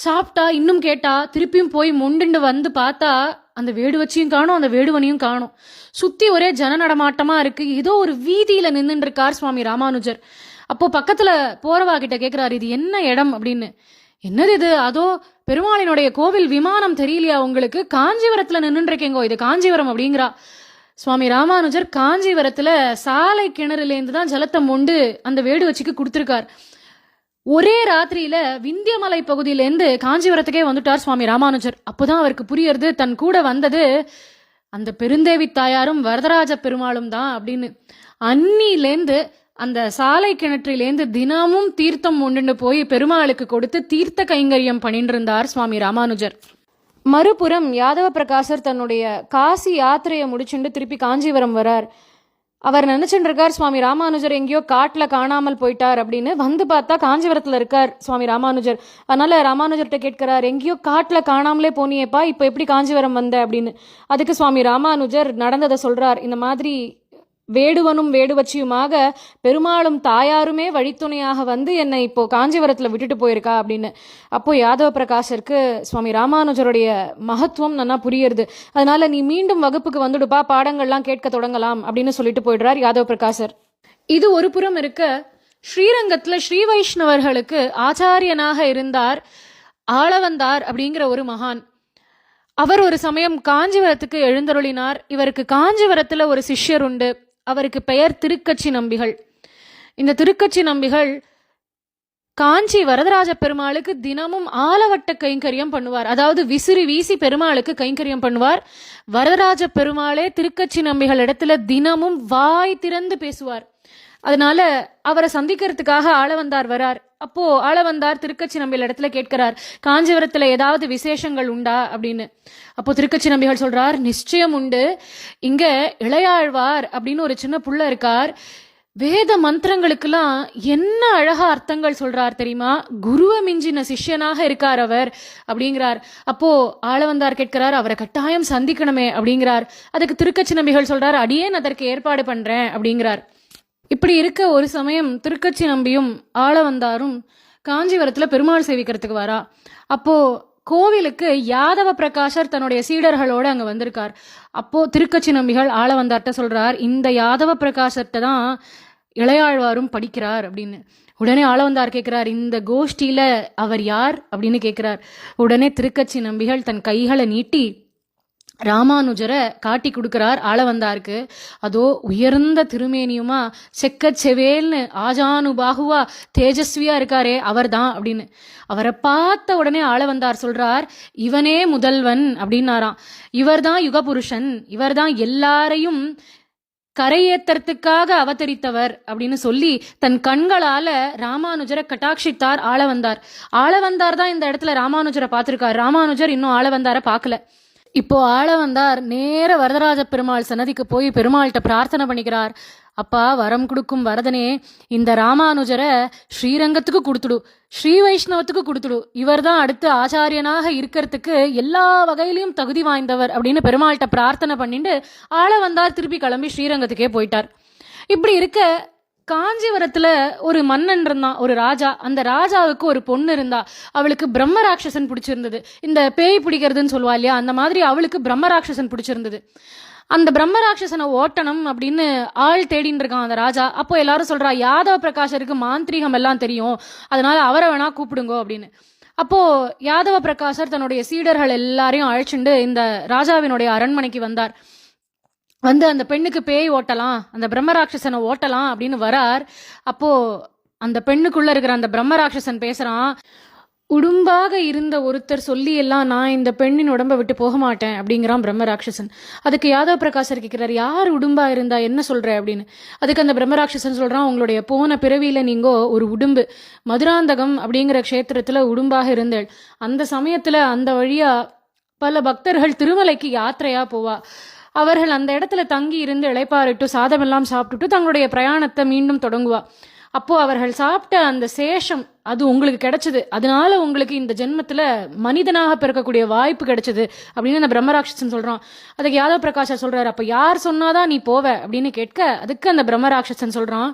சாப்பிட்டா, இன்னும் கேட்டா, திருப்பியும் போய் மொண்டுண்டு வந்து பார்த்தா அந்த வேடு வச்சியும் காணும், அந்த வேடுவனையும் காணும். சுத்தி ஒரே ஜன நடமாட்டமா இருக்கு. ஏதோ ஒரு வீதியில நின்றுட்டு இருக்கார் சுவாமி ராமானுஜர். அப்போ பக்கத்துல போறவா கிட்ட கேட்கிறாரு, இது என்ன இடம் அப்படின்னு. என்னது இது, அதோ பெருமாளினுடைய கோவில் விமானம் தெரியலையா உங்களுக்கு, காஞ்சிபுரத்துல நின்றுட்டு இருக்கேங்கோ, இது காஞ்சிபுரம் அப்படிங்கிறா. சுவாமி ராமானுஜர் காஞ்சிபுரத்துல சாலை கிணறுலேருந்து தான் ஜலத்தை மொண்டு அந்த வேடு வச்சுக்கு கொடுத்துருக்கார். ஒரே ராத்திரியில விந்தியமலை பகுதியிலேருந்து காஞ்சிபுரத்துக்கே வந்துட்டார் சுவாமி ராமானுஜர். அப்போதான் அவருக்கு புரியறது, தன் கூட வந்தது அந்த பெருந்தேவி தாயாரும் வரதராஜ பெருமாளும் தான் அப்படின்னு. அன்னிலேருந்து அந்த சாலை கிணற்றிலேருந்து தினமும் தீர்த்தம் ஒன்று போய் பெருமாளுக்கு கொடுத்து தீர்த்த கைங்கரியம் பண்ணிட்டு இருந்தார் சுவாமி ராமானுஜர். மறுபுறம் யாதவ பிரகாசர் தன்னுடைய காசி யாத்திரையை முடிச்சுட்டு திருப்பி காஞ்சிபுரம் வரார். அவர் நினைச்சுட்டு இருக்கார் சுவாமி ராமானுஜர் எங்கேயோ காட்டுல காணாமல் போயிட்டார் அப்படின்னு. வந்து பார்த்தா காஞ்சிபுரத்துல இருக்கார் சுவாமி ராமானுஜர். அதனால ராமானுஜர்கிட்ட கேட்கிறார், எங்கேயோ காட்டுல காணாமலே போனியேப்பா, இப்ப எப்படி காஞ்சிபுரம் வந்த அப்படின்னு. அதுக்கு சுவாமி ராமானுஜர் நடந்ததை சொல்றார். இந்த மாதிரி வேடுவனும் வேடுவச்சியுமாக பெருமாளும் தாயாருமே வழித்துணையாக வந்து என்னை இப்போ காஞ்சிபுரத்தில் விட்டுட்டு போயிருக்கா அப்படின்னு. அப்போ யாதவ பிரகாஷருக்கு சுவாமி ராமானுஜருடைய மகத்துவம் நல்லா புரியுறது. அதனால நீ மீண்டும் வகுப்புக்கு வந்துடுப்பா, பாடங்கள்லாம் கேட்க தொடங்கலாம் அப்படின்னு சொல்லிட்டு போயிடுறார் யாதவ பிரகாசர். இது ஒரு புறம் இருக்க, ஸ்ரீரங்கத்துல ஸ்ரீ வைஷ்ணவர்களுக்கு ஆச்சாரியனாக இருந்தார் ஆளவந்தார் அப்படிங்கிற ஒரு மகான். அவர் ஒரு சமயம் காஞ்சிபுரத்துக்கு எழுந்தருளினார். இவருக்கு காஞ்சிபுரத்துல ஒரு சிஷ்யர் உண்டு. அவருக்கு பெயர் திருக்கச்சி நம்பிகள். இந்த திருக்கச்சி நம்பிகள் காஞ்சி வரதராஜ பெருமாளுக்கு தினமும் ஆலவட்ட கைங்கரியம் பண்ணுவார். அதாவது விசிறி வீசி பெருமாளுக்கு கைங்கரியம் பண்ணுவார். வரதராஜ பெருமாளே திருக்கச்சி நம்பிகள் இடத்துல தினமும் வாய் திறந்து பேசுவார். அதனால அவரை சந்திக்கிறதுக்காக ஆளவந்தார் வரார். அப்போ ஆளவந்தார் திருக்கச்சி நம்பிகள் இடத்துல கேட்கிறார், காஞ்சிபுரத்துல ஏதாவது விசேஷங்கள் உண்டா அப்படின்னு. அப்போ திருக்கச்சி நம்பிகள் சொல்றார், நிச்சயம் உண்டு. இங்க இளையாழ்வார் அப்படின்னு ஒரு சின்ன புள்ள இருக்கார். வேத மந்திரங்களுக்கெல்லாம் என்ன அழகா அர்த்தங்கள் சொல்றார் தெரியுமா, குருவை மிஞ்சின சிஷ்யனாக இருக்கார் அவர் அப்படிங்கிறார். அப்போ ஆளவந்தார் கேட்கிறார், அவரை கட்டாயம் சந்திக்கணுமே அப்படிங்கிறார். அதுக்கு திருக்கச்சி நம்பிகள் சொல்றார், அடியேன் அதற்கு ஏற்பாடு பண்றேன் அப்படிங்கிறார். இப்படி இருக்க ஒரு சமயம் திருக்கச்சி நம்பியும் ஆளவந்தாரும் காஞ்சிபுரத்துல பெருமாள் சேவிக்கிறதுக்கு வரா. அப்போ கோவிலுக்கு யாதவ பிரகாஷர் தன்னுடைய சீடர்களோட அங்க வந்திருக்கார். அப்போ திருக்கச்சி நம்பிகள் ஆளவந்தார்ட்ட சொல்றார், இந்த யாதவ பிரகாஷர்கிட்ட தான் இளையாழ்வாரும் படிக்கிறார் அப்படின்னு. உடனே ஆளவந்தார் கேட்கிறார், இந்த கோஷ்டியில அவர் யார் அப்படின்னு கேட்கிறார். உடனே திருக்கச்சி நம்பிகள் தன் கைகளை நீட்டி ராமானுஜரை காட்டி கொடுக்கிறார் ஆளவந்தாருக்கு. அதோ உயர்ந்த திருமேனியுமா செக்கச்செவேல்னு ஆஜானுபாகுவா தேஜஸ்வியா இருக்காரே அவர் தான் அப்படின்னு. அவரை பார்த்த உடனே ஆளவந்தார் சொல்றார், இவனே முதல்வன் அப்படின்னாராம். இவர் தான் யுகபுருஷன், இவர் தான் எல்லாரையும் கரையேற்றத்துக்காக அவதரித்தவர் அப்படின்னு சொல்லி தன் கண்களால ராமானுஜரை கட்டாட்சித்தார் ஆளவந்தார். ஆளவந்தார் தான் இந்த இடத்துல ராமானுஜரை பார்த்திருக்கார். ராமானுஜர் இன்னும் ஆளவந்தாரை பார்க்கல. இப்போ ஆளவந்தார் நேர வரதராஜ பெருமாள் சன்னதிக்கு போய் பெருமாள்கிட்ட பிரார்த்தனை பண்ணிக்கிறார். அப்பா, வரம் கொடுக்கும் வரதனே, இந்த ராமானுஜரை ஸ்ரீரங்கத்துக்கு கொடுத்துடு, ஸ்ரீ வைஷ்ணவத்துக்கு கொடுத்துடு. இவர் தான் அடுத்து ஆச்சாரியனாக இருக்கிறதுக்கு எல்லா வகையிலையும் தகுதி வாய்ந்தவர் அப்படின்னு பெருமாள்கிட்ட பிரார்த்தனை பண்ணிட்டு ஆளவந்தார் திருப்பி கிளம்பி ஸ்ரீரங்கத்துக்கே போயிட்டார். இப்படி இருக்க காஞ்சிபுரத்துல ஒரு மன்னன் இருந்தான், ஒரு ராஜா. அந்த ராஜாவுக்கு ஒரு பொண்ணு இருந்தா. அவளுக்கு பிரம்ம ராட்சசன் பிடிச்சிருந்தது. இந்த பேய் பிடிக்கிறதுன்னு சொல்லுவா இல்லையா, அந்த மாதிரி அவளுக்கு பிரம்ம ராட்சசன் பிடிச்சிருந்தது. அந்த பிரம்ம ராட்சசனை ஓட்டணும் அப்படின்னு ஆள் தேடின்னு இருக்கான் அந்த ராஜா. அப்போ எல்லாரும் சொல்றா, யாதவ பிரகாஷருக்கு மாந்திரீகம் எல்லாம் தெரியும், அதனால அவரை வேணா கூப்பிடுங்கோ அப்படின்னு. அப்போ யாதவ பிரகாஷர் தன்னுடைய சீடர்கள் எல்லாரையும் அழைச்சிண்டு இந்த ராஜாவினுடைய அரண்மனைக்கு வந்தார். வந்து அந்த பெண்ணுக்கு பேய் ஓட்டலாம், அந்த பிரம்மராட்சசனை ஓட்டலாம் அப்படின்னு வரார். அப்போ அந்த பெண்ணுக்குள்ள இருக்கிற அந்த பிரம்மராட்சசன் பேசுறான், உடும்பாக இருந்த ஒருத்தர் சொல்லி எல்லாம் நான் இந்த பெண்ணின் உடம்பை விட்டு போக மாட்டேன் அப்படிங்கிறான் பிரம்மராட்சசன். அதுக்கு யாதவ பிரகாசர் கேட்கிறார், யார் உடும்பா இருந்தா என்ன சொல்ற அப்படின்னு. அதுக்கு அந்த பிரம்மராட்சசன் சொல்றான், உங்களுடைய போன பிறவியில நீங்கோ ஒரு உடும்பு, மதுராந்தகம் அப்படிங்கிற க்ஷேத்திரத்துல உடும்பாக இருந்தேள். அந்த சமயத்துல அந்த வழியா பல பக்தர்கள் திருமலைக்கு யாத்திரையா போவா. அவர்கள் அந்த இடத்துல தங்கி இருந்து இளைப்பாரிட்டு சாதமெல்லாம் சாப்பிட்டுட்டு தங்களுடைய பிரயாணத்தை மீண்டும் தொடங்குவா. அப்போ அவர்கள் சாப்பிட்ட அந்த சேஷம் அது உங்களுக்கு கிடைச்சது, அதனால உங்களுக்கு இந்த ஜென்மத்துல மனிதனாக பிறக்கக்கூடிய வாய்ப்பு கிடைச்சது அப்படின்னு அந்த பிரம்மராட்சசன் சொல்றான். அதுக்கு யாதவ பிரகாஷர் சொல்றாரு, அப்ப யார் சொன்னாதான் நீ போவ அப்படின்னு கேட்க, அதுக்கு அந்த பிரம்மராட்சசன் சொல்றான்,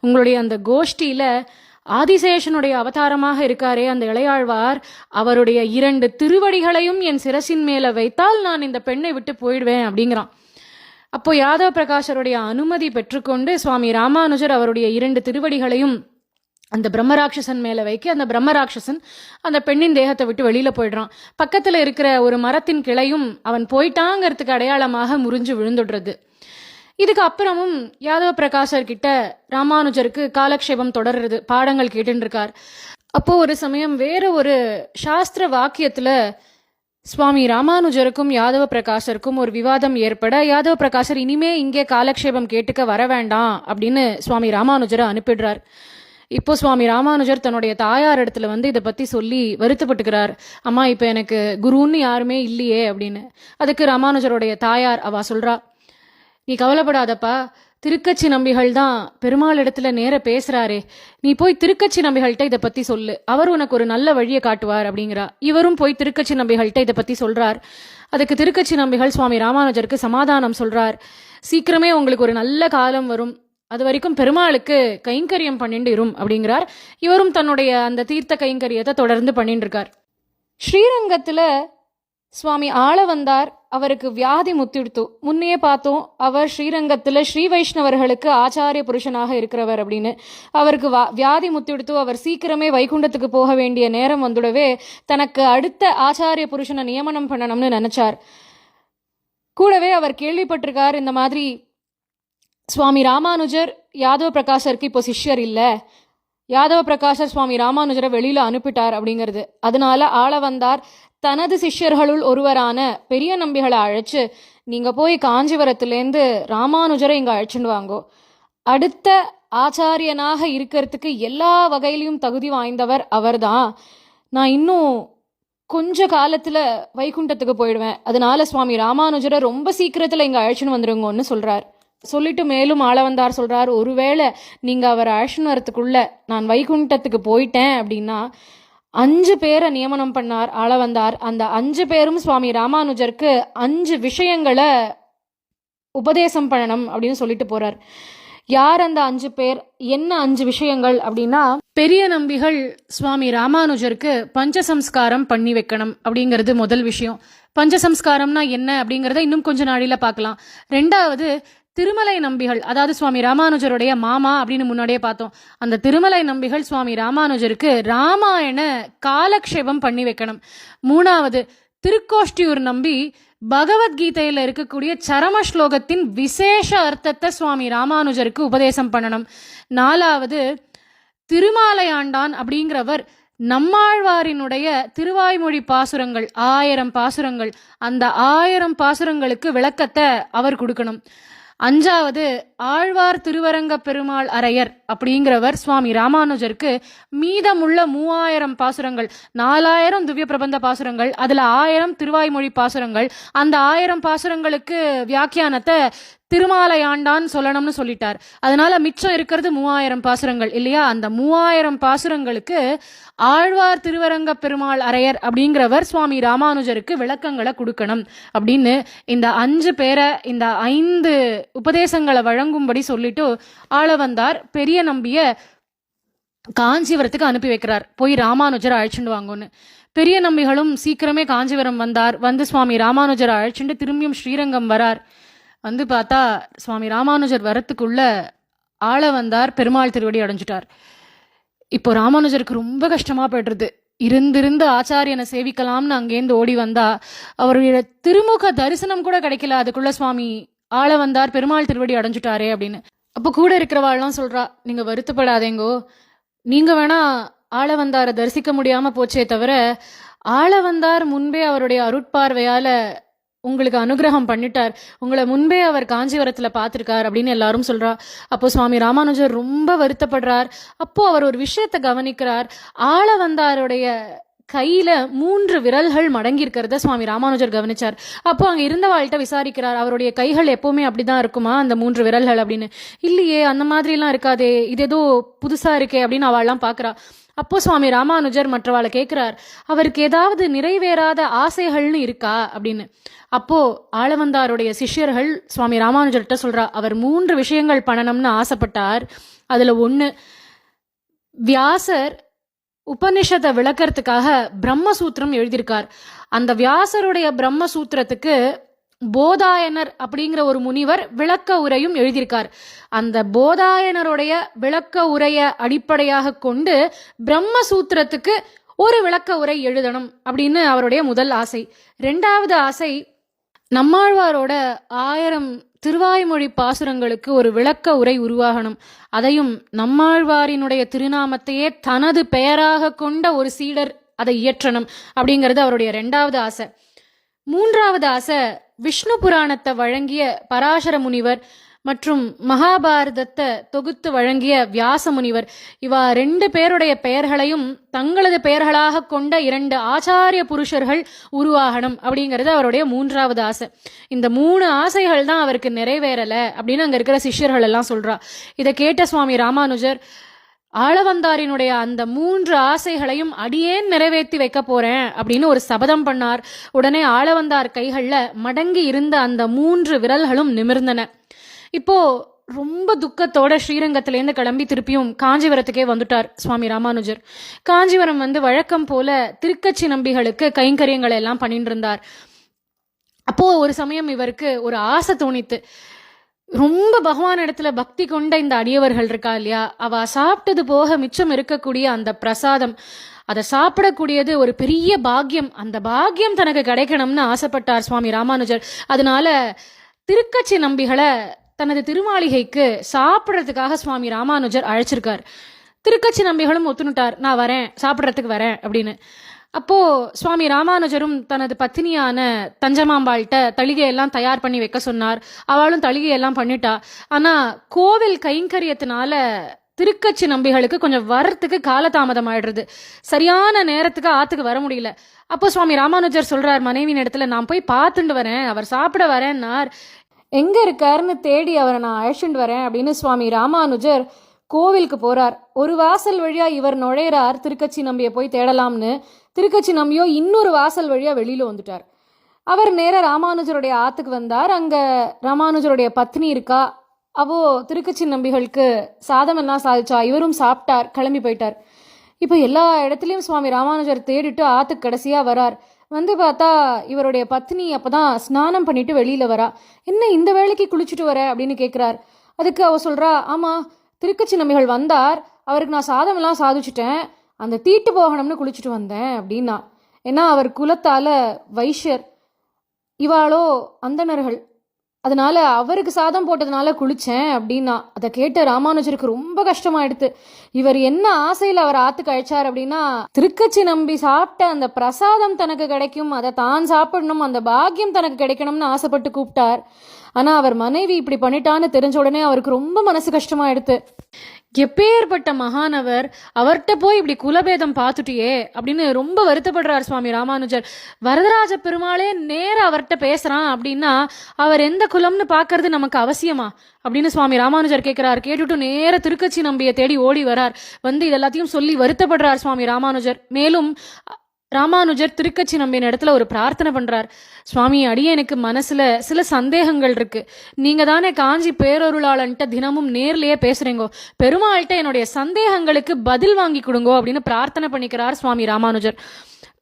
உங்களுடைய அந்த கோஷ்டியில ஆதிசேஷனுடைய அவதாரமாக இருக்காரே அந்த இளையாழ்வார், அவருடைய 2 திருவடிகளையும் என் சிரசின் மேல வைத்தால் நான் இந்த பெண்ணை விட்டு போயிடுவேன் அப்படிங்கிறான். அப்போ யாதவ பிரகாஷருடைய அனுமதி பெற்றுக்கொண்டு சுவாமி ராமானுஜர் அவருடைய 2 திருவடிகளையும் அந்த பிரம்மராட்சசன் மேல வைக்க அந்த பிரம்மராட்சசன் அந்த பெண்ணின் தேகத்தை விட்டு வெளியில போயிடுறான். பக்கத்துல இருக்கிற ஒரு மரத்தின் கிளையும் அவன் போயிட்டாங்கிறதுக்கு அடையாளமாக முறிஞ்சு விழுந்துடுறது. இதுக்கு அப்புறமும் யாதவ பிரகாஷர் கிட்ட ராமானுஜருக்கு காலக்ஷேபம் தொடர்றது, பாடங்கள் கேட்டுன்னு இருக்கார். அப்போ ஒரு சமயம் வேற ஒரு சாஸ்திர வாக்கியத்துல சுவாமி ராமானுஜருக்கும் யாதவ பிரகாஷருக்கும் ஒரு விவாதம் ஏற்பட, யாதவ பிரகாஷர் இனிமே இங்கே காலக்ஷேபம் கேட்டுக்க வர வேண்டாம் அப்படின்னு சுவாமி ராமானுஜரை அனுப்பிடுறார். இப்போ சுவாமி ராமானுஜர் தன்னுடைய தாயார் இடத்துல இதை பத்தி சொல்லி வருத்தப்பட்டுக்கிறார். அம்மா, இப்ப எனக்கு குருன்னு யாருமே இல்லையே அப்படின்னு. அதுக்கு ராமானுஜருடைய தாயார் அவ சொல்றா, நீ கவலைப்படாதப்பா, திருக்கச்சி நம்பிகள் தான் பெருமாள் இடத்துல நேர பேசுறாரே, நீ போய் திருக்கச்சி நம்பிகள்கிட்ட இதை பத்தி சொல்லு, அவர் உனக்கு ஒரு நல்ல வழியை காட்டுவார் அப்படிங்கிறா. இவரும் போய் திருக்கச்சி நம்பிகள்கிட்ட இதை பத்தி சொல்றார். அதுக்கு திருக்கச்சி நம்பிகள் சுவாமி ராமானுஜருக்கு சமாதானம் சொல்றார், சீக்கிரமே உங்களுக்கு ஒரு நல்ல காலம் வரும், அது வரைக்கும் பெருமாளுக்கு கைங்கரியம் பண்ணிட்டு இரும் அப்படிங்கிறார். இவரும் தன்னுடைய அந்த தீர்த்த கைங்கரியத்தை தொடர்ந்து பண்ணிட்டு இருக்கார். ஸ்ரீரங்கத்துல சுவாமி ஆள வந்தார், அவருக்கு வியாதி முத்திடுத்து. முன்னையே பார்த்தோம், அவர் ஸ்ரீரங்கத்துல ஸ்ரீ வைஷ்ணவர்களுக்கு ஆச்சாரிய புருஷனாக இருக்கிறவர் அப்படின்னு. அவருக்கு வியாதி முத்திடுத்து, அவர் சீக்கிரமே வைகுண்டத்துக்கு போக வேண்டிய நேரம் வந்துடவே தனக்கு அடுத்த ஆச்சாரிய புருஷனை நியமனம் பண்ணணும்னு நினைச்சார். கூடவே அவர் கேள்விப்பட்டிருக்கார், இந்த மாதிரி சுவாமி ராமானுஜர் யாதவ பிரகாஷருக்கு இப்போ சிஷ்யர் இல்லை, யாதவ பிரகாஷர் சுவாமி ராமானுஜரை வெளியில அனுப்பிட்டார் அப்படிங்கிறது. அதனால ஆள வந்தார் தனது சிஷ்யர்களுள் ஒருவரான பெரிய நம்பிகளை அழைச்சு, நீங்க போய் காஞ்சிபுரத்துலேருந்து ராமானுஜரை இங்க அழைச்சிட்டு வாங்கோ, அடுத்த ஆச்சாரியனாக இருக்கிறதுக்கு எல்லா வகையிலையும் தகுதி வாய்ந்தவர் அவர்தான், நான் இன்னும் கொஞ்ச காலத்துல வைகுண்டத்துக்கு போயிடுவேன், அதனால சுவாமி ராமானுஜரை ரொம்ப சீக்கிரத்துல இங்க அழைச்சின்னு வந்துருங்கன்னு சொல்றார். சொல்லிட்டு மேலும் ஆள வந்தார் சொல்றார், ஒருவேளை நீங்க அவர் அழைச்சின்னு வரத்துக்குள்ள நான் வைகுண்டத்துக்கு போயிட்டேன் அப்படின்னா 5 பேரை நியமனம் பண்ணார் ஆள வந்தார். அந்த 5 பேரும் சுவாமி ராமானுஜருக்கு 5 விஷயங்களை உபதேசம் பண்ணணும் அப்படின்னு சொல்லிட்டு போறார். யார் அந்த 5 பேர், என்ன 5 விஷயங்கள் அப்படின்னா, பெரிய நம்பிகள் சுவாமி ராமானுஜருக்கு பஞ்சசம்ஸ்காரம் பண்ணி வைக்கணும் அப்படிங்கிறது முதல் விஷயம். பஞ்சசம்ஸ்காரம்னா என்ன அப்படிங்கிறத இன்னும் கொஞ்ச நாளில பார்க்கலாம். 2வது, திருமலை நம்பிகள், அதாவது சுவாமி ராமானுஜருடைய மாமா அப்படின்னு முன்னாடியே பார்த்தோம், அந்த திருமலை நம்பிகள் சுவாமி ராமானுஜருக்கு ராமாயண காலக்ஷேபம் பண்ணி வைக்கணும். 3வது, திருக்கோஷ்டியூர் நம்பி பகவத்கீதையில இருக்கக்கூடிய சரம ஸ்லோகத்தின் விசேஷ அர்த்தத்தை சுவாமி ராமானுஜருக்கு உபதேசம் பண்ணணும். 4வது, திருமாலையாண்டான் அப்படிங்கிறவர் நம்மாழ்வாரினுடைய திருவாய்மொழி பாசுரங்கள் 1000 பாசுரங்கள், அந்த 1000 பாசுரங்களுக்கு விளக்கத்தை அவர் கொடுக்கணும். 5வது, ஆழ்வார் திருவரங்க பெருமாள் அரையர் அப்படிங்கிறவர் சுவாமி ராமானுஜருக்கு மீதமுள்ள 3000 பாசுரங்கள், 4000 திவ்ய பிரபந்த பாசுரங்கள், அதுல 1000 திருவாய்மொழி பாசுரங்கள், அந்த 1000 பாசுரங்களுக்கு வியாக்கியானத்தை திருமாலையாண்டான் சொல்லணும்னு சொல்லிட்டார். அதனால மிச்சம் இருக்கிறது 3000 பாசுரங்கள் இல்லையா. அந்த 3000 பாசுரங்களுக்கு ஆழ்வார் திருவரங்க பெருமாள் அரையர் அப்படிங்கிறவர் சுவாமி ராமானுஜருக்கு விளக்கங்களை கொடுக்கணும் அப்படின்னு இந்த 5 பேரை இந்த 5 உபதேசங்களை வழங்கும்படி சொல்லிட்டு ஆள வந்தார் பெரிய நம்பிய காஞ்சிபுரத்துக்கு அனுப்பி வைக்கிறார், போய் ராமானுஜரை அழைச்சிட்டு வாங்கன்னு. பெரிய நம்பிகளும் சீக்கிரமே காஞ்சிபுரம் வந்தார். வந்து சுவாமி ராமானுஜரை அழைச்சிட்டு திரும்பியும் ஸ்ரீரங்கம் வரார். வந்து பார்த்தா சுவாமி ராமானுஜர் வரத்துக்குள்ள ஆள வந்தார் பெருமாள் திருவடி அடைஞ்சிட்டார். இப்போ ராமானுஜருக்கு ரொம்ப கஷ்டமா போய்டுறது. இருந்திருந்து ஆச்சாரியனை சேவிக்கலாம்னு அங்கேருந்து ஓடி வந்தா அவருடைய திருமுக தரிசனம் கூட கிடைக்கல. அதுக்குள்ள சுவாமி ஆள வந்தார் பெருமாள் திருவடி அடைஞ்சிட்டாரே அப்படின்னு. அப்போ கூட இருக்கிறவாள்லாம் சொல்றா, நீங்க வருத்தப்படாதேங்கோ, நீங்க வேணா ஆளவந்தாரை தரிசிக்க முடியாம போச்சே தவிர, ஆளவந்தார் முன்பே அவருடைய அருட்பார்வையால உங்களுக்கு அனுகிரகம் பண்ணிட்டார், உங்களை முன்பே அவர் காஞ்சிபுரத்துல பார்த்திருக்கார் அப்படின்னு எல்லாரும் சொல்றா. அப்போ சுவாமி ராமானுஜர் ரொம்ப வருத்தப்படுறார். அப்போ அவர் ஒரு விஷயத்தை கவனிக்கிறார். ஆளவந்தாருடைய கையில 3 விரல்கள் மடங்கி இருக்கிறத சுவாமி ராமானுஜர் கவனிச்சார். அப்போ அங்க இருந்தவாள்கிட்ட விசாரிக்கிறார், அவருடைய கைகள் எப்பவுமே அப்படிதான் இருக்குமா அந்த 3 விரல்கள் அப்படின்னு. இல்லையே, அந்த மாதிரி எல்லாம் இருக்காதே, இது ஏதோ புதுசா இருக்கே அப்படின்னு அவள்லாம் பாக்குறா. அப்போ சுவாமி ராமானுஜர் மற்றவாளை கேட்கிறார், அவருக்கு ஏதாவது நிறைவேறாத ஆசைகள்னு இருக்கா அப்படின்னு. அப்போ ஆளவந்தாருடைய சிஷ்யர்கள் சுவாமி ராமானுஜர்கிட்ட சொல்றா, அவர் 3 விஷயங்கள் பண்ணணும்னு ஆசைப்பட்டார். அதுல ஒண்ணு, வியாசர் உபனிஷத்தை விளக்கறதுக்காக பிரம்மசூத்திரம் எழுதியிருக்கார். அந்த வியாசருடைய பிரம்மசூத்திரத்துக்கு போதாயனர் அப்படிங்கிற ஒரு முனிவர் விளக்க உரையும் எழுதியிருக்கார். அந்த போதாயனருடைய விளக்க உரைய அடிப்படையாக கொண்டு பிரம்மசூத்திரத்துக்கு ஒரு விளக்க உரை எழுதணும் அப்படின்னு அவருடைய முதல் ஆசை. 2வது ஆசை, நம்மாழ்வாரோட 1000 திருவாய்மொழி பாசுரங்களுக்கு ஒரு விளக்க உரை உருவாகணும், அதையும் நம்மாழ்வாரினுடைய திருநாமத்தையே தனது பெயராக கொண்ட ஒரு சீடர் அதை இயற்றணும் அப்படிங்கிறது அவருடைய 2வது ஆசை. 3வது ஆசை, விஷ்ணு புராணத்தை வழங்கிய பராசர முனிவர் மற்றும் மகாபாரதத்தை தொகுத்து வழங்கிய வியாச முனிவர், இவா 2 பேருடைய பெயர்களையும் தங்களது பெயர்களாக கொண்ட 2 ஆச்சாரிய புருஷர்கள் உருவாகணும் அப்படிங்கிறது அவருடைய 3வது ஆசை. இந்த 3 ஆசைகள் தான் அவருக்கு நிறைவேறல அப்படின்னு அங்க இருக்கிற சிஷ்யர்கள் எல்லாம் சொல்றா. இதை கேட்ட சுவாமி ராமானுஜர் ஆளவந்தாரினுடைய அந்த 3 ஆசைகளையும் அடியேன் நிறைவேற்றி வைக்க போறேன் அப்படின்னு ஒரு சபதம் பண்ணார். உடனே ஆளவந்தார் கைகள்ல மடங்கி இருந்த அந்த 3 விரல்களும் நிமிர்ந்தன. இப்போ ரொம்ப துக்கத்தோட ஸ்ரீரங்கத்திலேருந்து கிளம்பி திருப்பியும் காஞ்சிபுரத்துக்கே வந்துட்டார் சுவாமி ராமானுஜர். காஞ்சிபுரம் வந்து வழக்கம் போல திருக்கச்சி நம்பிகளுக்கு கைங்கரியங்களை எல்லாம் பண்ணிட்டு இருந்தார். அப்போ ஒரு சமயம் இவருக்கு ஒரு ஆசை தோணித்து. ரொம்ப பகவான் இடத்துல பக்தி கொண்ட இந்த அடியவர்கள் இருக்கா இல்லையா, அவ சாப்பிட்டது போக மிச்சம் இருக்கக்கூடிய அந்த பிரசாதம், அதை சாப்பிடக்கூடியது ஒரு பெரிய பாக்கியம், அந்த பாக்கியம் தனக்கு கிடைக்கணும்னு ஆசைப்பட்டார் சுவாமி ராமானுஜர். அதனால திருக்கச்சி நம்பிகளை தனது திருமாளிகைக்கு சாப்பிட்றதுக்காக சுவாமி ராமானுஜர் அழைச்சிருக்கார். திருக்கச்சி நம்பிகளும் ஒத்துனுட்டார், நான் வரேன், சாப்பிட்றதுக்கு வரேன் அப்படின்னு. அப்போ சுவாமி ராமானுஜரும் தனது பத்தினியான தஞ்சமாம்பாள்கிட்ட தளிகையெல்லாம் தயார் பண்ணி வைக்க சொன்னார். அவளும் தளிகையெல்லாம் பண்ணிட்டா. ஆனா கோவில் கைங்கரியத்தினால திருக்கச்சி நம்பிகளுக்கு கொஞ்சம் வரத்துக்கு காலதாமதம் ஆயிடுறது, சரியான நேரத்துக்கு ஆத்துக்கு வர முடியல. அப்போ சுவாமி ராமானுஜர் சொல்றார் மனைவியின் இடத்துல, நான் போய் பார்த்துட்டு வரேன், அவர் சாப்பிட வரேன்னார், எங்க இருக்காருன்னு தேடி அவரை நான் அழைச்சிட்டு வரேன் அப்படின்னு சுவாமி ராமானுஜர் கோவிலுக்கு போறார். ஒரு வாசல் வழியா இவர் நுழையிறார் திருக்கச்சி நம்பியை போய் தேடலாம்னு. திருக்கச்சி நம்பியோ இன்னொரு வாசல் வழியா வெளியில வந்துட்டார். அவர் நேர ராமானுஜருடைய ஆத்துக்கு வந்தார். அங்க ராமானுஜருடைய பத்னி இருக்கா. அவோ திருக்கச்சி நம்பிகளுக்கு சாதம் எல்லாம் சாதிச்சா. இவரும் சாப்பிட்டார், கிளம்பி போயிட்டார். இப்போ எல்லா இடத்துலயும் சுவாமி ராமானுஜர் தேடிட்டு ஆத்துக்கு கடைசியா வரார். வந்து பார்த்தா இவருடைய பத்னி அப்பதான் ஸ்நானம் பண்ணிட்டு வெளியில வரா. என்ன இந்த வேலைக்கு குளிச்சுட்டு வர அப்படின்னு கேட்கிறார். அதுக்கு அவ சொல்றா, ஆமா திருக்கச்சி நம்பிகள் வந்தார், அவருக்கு நான் சாதம் எல்லாம் சாதிச்சுட்டேன், அந்த தீட்டு போகணும்னு குளிச்சுட்டு வந்தேன் அப்படின்னா. ஏன்னா அவர் குலத்தால வைஷ்யர், இவாளோ அந்தணர்கள், அதனால அவருக்கு சாதம் போட்டதுனால குளிச்சேன் அப்படின்னா. அதை கேட்ட ராமானுஜருக்கு ரொம்ப கஷ்டமாயிடுத்து. இவர் என்ன ஆசையில் அவர் ஆத்துக்கு அழைச்சார் அப்படின்னா, திருக்கச்சி நம்பி சாப்பிட்ட அந்த பிரசாதம் தனக்கு கிடைக்கும், அதை தான் சாப்பிடணும், அந்த பாக்கியம் தனக்கு கிடைக்கணும்னு ஆசைப்பட்டு கூப்பிட்டார். ஆனா அவர் மனைவி இப்படி பண்ணிட்டான்னு தெரிஞ்ச உடனே அவருக்கு ரொம்ப மனசு கஷ்டமாயிடுத்து. எப்பேற்பட்ட மகானவர், அவர்கிட்ட போய் இப்படி குலபேதம் பார்த்துட்டியே அப்படின்னு ரொம்ப வருத்தப்படுறார் சுவாமி ராமானுஜர். வரதராஜ பெருமாளே நேர அவர்கிட்ட பேசுறான் அப்படின்னா அவர் எந்த குலம்னு பாக்குறது நமக்கு அவசியமா அப்படின்னு சுவாமி ராமானுஜர் கேட்கிறார். கேட்டுட்டு நேர திருக்கச்சி நம்பியை தேடி ஓடி வரார். வந்து இதெல்லாத்தையும் சொல்லி வருத்தப்படுறார் சுவாமி ராமானுஜர். மேலும் ராமானுஜர் திருக்கச்சி நம்பின இடத்துல ஒரு பிரார்த்தனை பண்றார். சுவாமி, அடியேனுக்கு மனசுல சில சந்தேகங்கள் இருக்கு, நீங்க தானே காஞ்சி பேரொருளாளன்ட்ட தினமும் நேர்லயே பேசுறீங்கோ, பெருமாள்கிட்ட என்னுடைய சந்தேகங்களுக்கு பதில் வாங்கி கொடுங்கோ அப்படின்னு பிரார்த்தனை பண்ணிக்கிறார் சுவாமி ராமானுஜர்.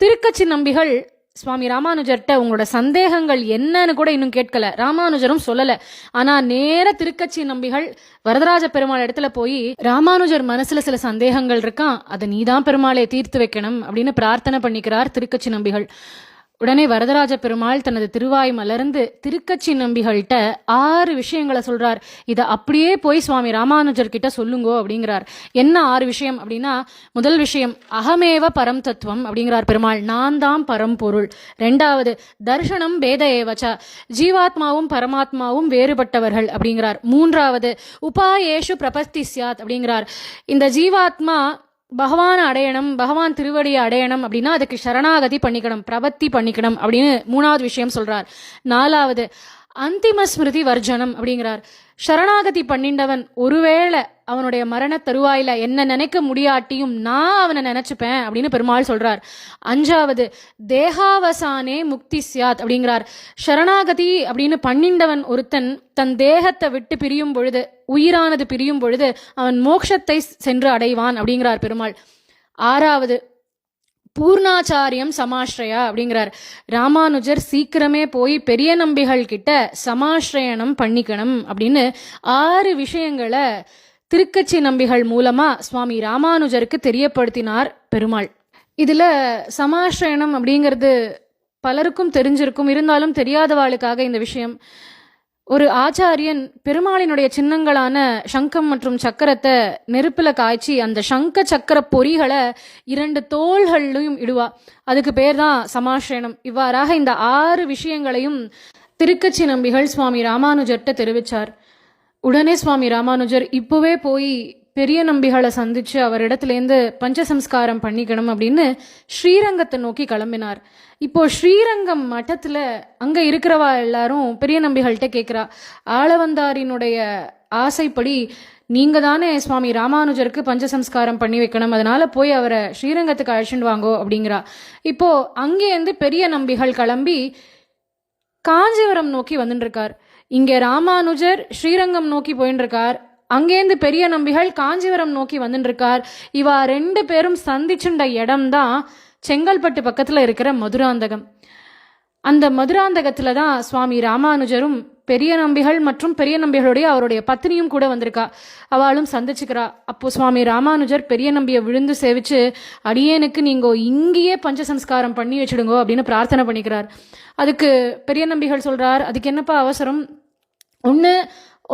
திருக்கச்சி நம்பிகள் சுவாமி ராமானுஜர்கிட்ட உங்களோட சந்தேகங்கள் என்னன்னு கூட இன்னும் கேட்கல, ராமானுஜரும் சொல்லல. ஆனா நேர திருக்கச்சி நம்பிகள் வரதராஜ பெருமாள் இடத்துல போய், ராமானுஜர் மனசுல சில சந்தேகங்கள் இருக்கான், அதை நீதான் பெருமாளை தீர்த்து வைக்கணும் அப்படின்னு பிரார்த்தனை பண்ணிக்கிறார் திருக்கச்சி நம்பிகள். உடனே வரதராஜ பெருமாள் தனது திருவாய் மலர்ந்து திருக்கச்சி நம்பிகள்கிட்ட 6 விஷயங்களை சொல்றார். இதை அப்படியே போய் சுவாமி ராமானுஜர் கிட்ட சொல்லுங்கோ அப்படிங்கிறார். என்ன 6 விஷயம் அப்படின்னா, முதல் விஷயம் அகமேவ பரம் தத்துவம் அப்படிங்கிறார் பெருமாள், நான் தான் பரம்பொருள். 2வது தர்ஷனம் பேத ஏவச்ச, ஜீவாத்மாவும் பரமாத்மாவும் வேறுபட்டவர்கள் அப்படிங்கிறார். 3வது உபாயேஷு பிரபத்தி சியாத் அப்படிங்கிறார், இந்த ஜீவாத்மா பகவான் அடையணும், பகவான் திருவடியை அடையணும் அப்படின்னா அதுக்கு சரணாகதி பண்ணிக்கணும், பிரபத்தி பண்ணிக்கணும் அப்படின்னு 3வது விஷயம் சொல்றார். 4வது அந்திம ஸ்மிருதி வர்ஜனம் அப்படிங்கிறார், சரணாகதி பண்ணிண்டவன் ஒருவேளை அவனுடைய மரண தருவாயில என்ன நினைக்க முடியாட்டியும் நான் அவனை நினைச்சுப்பேன் அப்படின்னு பெருமாள் சொல்றார். 5வது தேகாவசானே முக்தி சியாத் அப்படிங்கிறார், சரணாகதி அப்படின்னு பண்ணிண்டவன் ஒருத்தன் தன் தேகத்தை விட்டு பிரியும் பொழுது, உயிரானது பிரியும் பொழுது அவன் மோட்சத்தை சென்று அடைவான் அப்படிங்கிறார் பெருமாள். 6வது பூர்ணாச்சாரியம் சமாஸ்ரயா அப்படிங்கிறார், ராமானுஜர் சீக்கிரமே போய் பெரிய நம்பிகள் கிட்ட சமாஸ்ரயணம் பண்ணிக்கணும் அப்படின்னு 6 விஷயங்களை திருக்கச்சி நம்பிகள் மூலமா சுவாமி ராமானுஜருக்கு தெரியப்படுத்தினார் பெருமாள். இதுல சமாஸ்ரயணம் அப்படிங்கிறது பலருக்கும் தெரிஞ்சிருக்கும், இருந்தாலும் தெரியாதவாளுக்காக இந்த விஷயம். ஒரு ஆச்சாரியன் பெருமாளினுடைய சின்னங்களான சங்கம் மற்றும் சக்கரத்தை நெருப்புல காய்ச்சி அந்த சங்க சக்கர பொறிகளை 2 தோள்களையும் இடுவா, அதுக்கு பேர் தான் சமாஸ்ரயணம். இவ்வாறாக இந்த 6 விஷயங்களையும் திருக்கச்சி நம்பிகள் சுவாமி ராமானுஜர்கிட்ட தெரிவிச்சார். உடனே சுவாமி ராமானுஜர் இப்பவே போய் பெரிய நம்பிகளை சந்திச்சு அவரிடத்துலேருந்து பஞ்சசம்ஸ்காரம் பண்ணிக்கணும் அப்படின்னு ஸ்ரீரங்கத்தை நோக்கி கிளம்பினார். இப்போ ஸ்ரீரங்கம் மட்டத்துல அங்க இருக்கிறவா எல்லாரும் பெரிய நம்பிகள்கிட்ட கேட்கிறா, ஆளவந்தாரினுடைய ஆசைப்படி நீங்க தானே சுவாமி ராமானுஜருக்கு பஞ்சசம்ஸ்காரம் பண்ணி வைக்கணும், அதனால போய் அவரை ஸ்ரீரங்கத்துக்கு அழைச்சிட்டு வாங்கோ அப்படிங்கிறா. இப்போ அங்கேருந்து பெரிய நம்பிகள் கிளம்பி காஞ்சிபுரம் நோக்கி வந்துட்டு இருக்கார். இங்கே ராமானுஜர் ஸ்ரீரங்கம் நோக்கி போயின்னு இருக்கார், அங்கேருந்து பெரிய நம்பிகள் காஞ்சிபுரம் நோக்கி வந்துட்டு இருக்கார். இவா 2 பேரும் சந்திச்சுண்ட இடம்தான் செங்கல்பட்டு பக்கத்துல இருக்கிற மதுராந்தகம். அந்த மதுராந்தகத்துல தான் சுவாமி ராமானுஜரும் பெரிய நம்பிகள் மற்றும் பெரிய நம்பிகளுடைய அவருடைய பத்னியும் கூட வந்திருக்கா. அவளும் சந்திச்சுக்கிறா. அப்போ சுவாமி ராமானுஜர் பெரிய நம்பியை விழுந்து சேவிச்சு, அடியேனுக்கு நீங்க இங்கேயே பஞ்சசம்ஸ்காரம் பண்ணி வச்சுடுங்கோ அப்படின்னு பிரார்த்தனை பண்ணிக்கிறார். அதுக்கு பெரிய நம்பிகள் சொல்றார், அதுக்கு என்னப்பா அவசரம், ஒன்று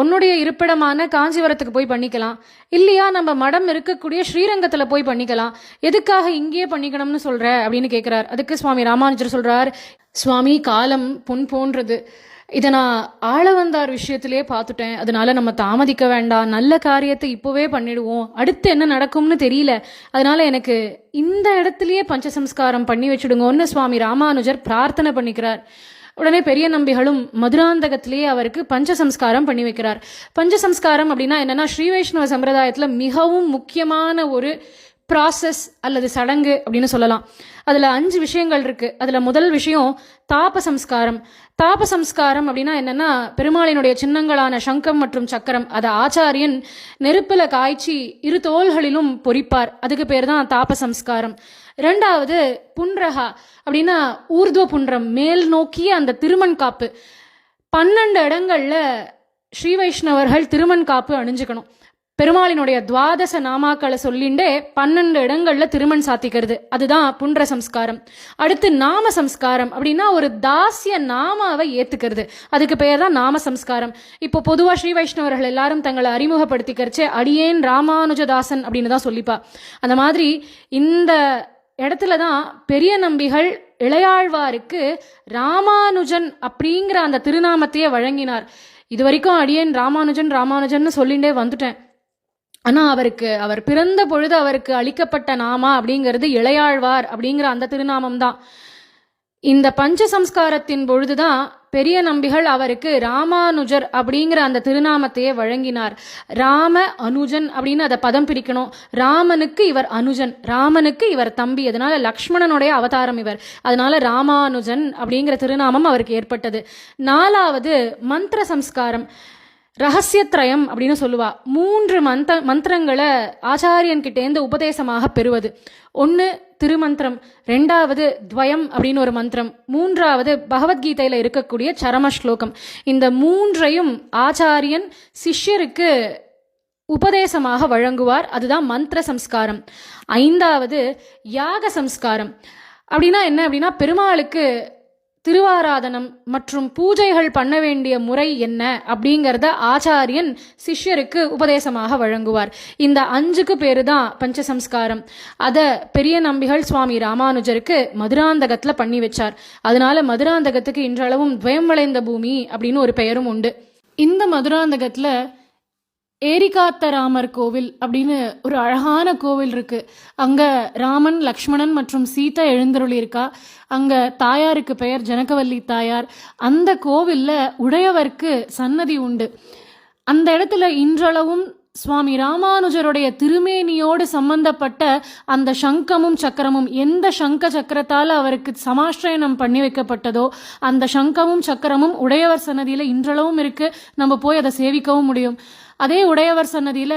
உன்னுடைய இருப்பிடமான காஞ்சிபுரத்துக்கு போய் பண்ணிக்கலாம், இல்லையா நம்ம மடம் இருக்கக்கூடிய ஸ்ரீரங்கத்துல போய் பண்ணிக்கலாம், எதுக்காக இங்கேயே பண்ணிக்கணும்னு சொல்ற அப்படின்னு கேட்கிறார். அதுக்கு சுவாமி ராமானுஜர் சொல்றார், சுவாமி காலம் பொன் போன்றது, இதை நான் ஆளவந்தார் விஷயத்திலே பார்த்துட்டேன், அதனால நம்ம தாமதிக்க வேண்டாம், நல்ல காரியத்தை இப்போவே பண்ணிடுவோம், அடுத்து என்ன நடக்கும்னு தெரியல, அதனால எனக்கு இந்த இடத்துலயே பஞ்சசம்ஸ்காரம் பண்ணி வச்சுடுங்கன்னு சுவாமி ராமானுஜர் பிரார்த்தனை பண்ணிக்கிறார். உடனே பெரிய நம்பிகளும் மதுராந்தகத்திலேயே அவருக்கு பஞ்சசம்ஸ்காரம் பண்ணி வைக்கிறார். பஞ்சசம்ஸ்காரம் அப்படின்னா என்னன்னா, ஸ்ரீ வைஷ்ணவ சம்பிரதாயத்துல மிகவும் முக்கியமான ஒரு ப்ராசஸ் அல்லது சடங்கு அப்படின்னு சொல்லலாம். அதுல 5 விஷயங்கள் இருக்கு. அதுல முதல் விஷயம் தாபசம்ஸ்காரம். தாபசம்ஸ்காரம் அப்படின்னா என்னன்னா, பெருமாளினுடைய சின்னங்களான சங்கம் மற்றும் சக்கரம் அதை ஆச்சாரியன் நெருப்புல காய்ச்சி 2 தோள்களிலும் பொறிப்பார், அதுக்கு பேர் தான் தாபசம்ஸ்காரம். 2வது புன்றகா அப்படின்னா ஊர்துவ புன்றம், மேல் நோக்கிய அந்த திருமண் காப்பு. 12 இடங்கள்ல ஸ்ரீ வைஷ்ணவர்கள் திருமண் காப்பு அணிஞ்சுக்கணும். பெருமாளினுடைய துவாதச நாமாக்களை சொல்லிண்டே 12 இடங்கள்ல திருமண் சாத்திக்கிறது, அதுதான் புன்ற சம்ஸ்காரம். அடுத்து நாம சம்ஸ்காரம் அப்படின்னா ஒரு தாசிய நாமாவை ஏத்துக்கிறது, அதுக்கு பெயர் தான் நாம சம்ஸ்காரம். இப்போ பொதுவா ஸ்ரீ வைஷ்ணவர்கள் எல்லாரும் தங்களை அறிமுகப்படுத்திக்கிறச்சே அடியேன் ராமானுஜதாசன் அப்படின்னு தான் சொல்லிப்பா. அந்த மாதிரி இந்த இடத்துல தான் பெரிய நம்பிகள் இளையாழ்வாருக்கு ராமானுஜன் அப்படிங்கிற அந்த திருநாமத்தையே வழங்கினார். இது வரைக்கும் அடியேன் ராமானுஜன் ராமானுஜன் சொல்லிண்டே வந்துட்டேன், ஆனா அவருக்கு அவர் பிறந்த பொழுது அவருக்கு அளிக்கப்பட்ட நாமா அப்படிங்கிறது இளையாழ்வார் அப்படிங்கிற அந்த திருநாமம் தான். இந்த பஞ்சசம்ஸ்காரத்தின் பொழுதுதான் பெரிய நம்பிகள் அவருக்கு ராமானுஜர் அப்படிங்கிற அந்த திருநாமத்தையே வழங்கினார். ராம அனுஜன் அப்படின்னு அதை பதம் பிரிக்கணும். ராமனுக்கு இவர் அனுஜன், ராமனுக்கு இவர் தம்பி, அதனால லக்ஷ்மணனுடைய அவதாரம் இவர், அதனால ராமானுஜன் அப்படிங்கிற திருநாமம் அவருக்கு ஏற்பட்டது. 4வது மந்திர சம்ஸ்காரம், ரகசியத்ரயம் அப்படின்னு சொல்லுவா. 3 மந்திரங்களை ஆச்சாரியன் கிட்டேந்து உபதேசமாக பெறுவது. 1 திருமந்திரம், 2வது துவயம் அப்படின்னு ஒரு மந்திரம், 3வது பகவத்கீதையில இருக்கக்கூடிய சரம ஸ்லோகம். இந்த 3ஐயும் ஆச்சாரியன் சிஷ்யருக்கு உபதேசமாக வழங்குவார், அதுதான் மந்திர சம்ஸ்காரம். 5வது யாக சம்ஸ்காரம் அப்படின்னா என்ன அப்படின்னா, பெருமாளுக்கு திருவாராதனம் மற்றும் பூஜைகள் பண்ண வேண்டிய முறை என்ன அப்படிங்கிறத ஆச்சாரியன் சிஷ்யருக்கு உபதேசமாக வழங்குவார். இந்த 5க்கு பேரு தான் பஞ்சசம்ஸ்காரம். அதை பெரிய நம்பிகள் சுவாமி ராமானுஜருக்கு மதுராந்தகத்தில் பண்ணி வச்சார். அதனால மதுராந்தகத்துக்கு இன்றளவும் துவயம் விளைந்த பூமி அப்படின்னு ஒரு பெயரும் உண்டு. இந்த மதுராந்தகத்தில் ஏரிகாத்த ராமர் கோவில் அப்படின்னு ஒரு அழகான கோவில் இருக்கு. அங்க ராமன், லக்ஷ்மணன் மற்றும் சீதா எழுந்தருளி இருக்கா. அங்க தாயாருக்கு பெயர் ஜனகவல்லி தாயார். அந்த கோவில்ல உடையவர்க்கு சன்னதி உண்டு. அந்த இடத்துல இன்றளவும் சுவாமி ராமானுஜருடைய திருமேனியோடு சம்பந்தப்பட்ட அந்த சங்கமும் சக்கரமும், எந்த சங்க சக்கரத்தால் அவருக்கு சமாஷ்டயனம் பண்ணி வைக்கப்பட்டதோ அந்த சங்கமும் சக்கரமும் உடையவர் சன்னதியில இன்றளவும் இருக்கு. நம்ம போய் அதை சேவிக்கவும் முடியும். அதே உடையவர் சன்னதியில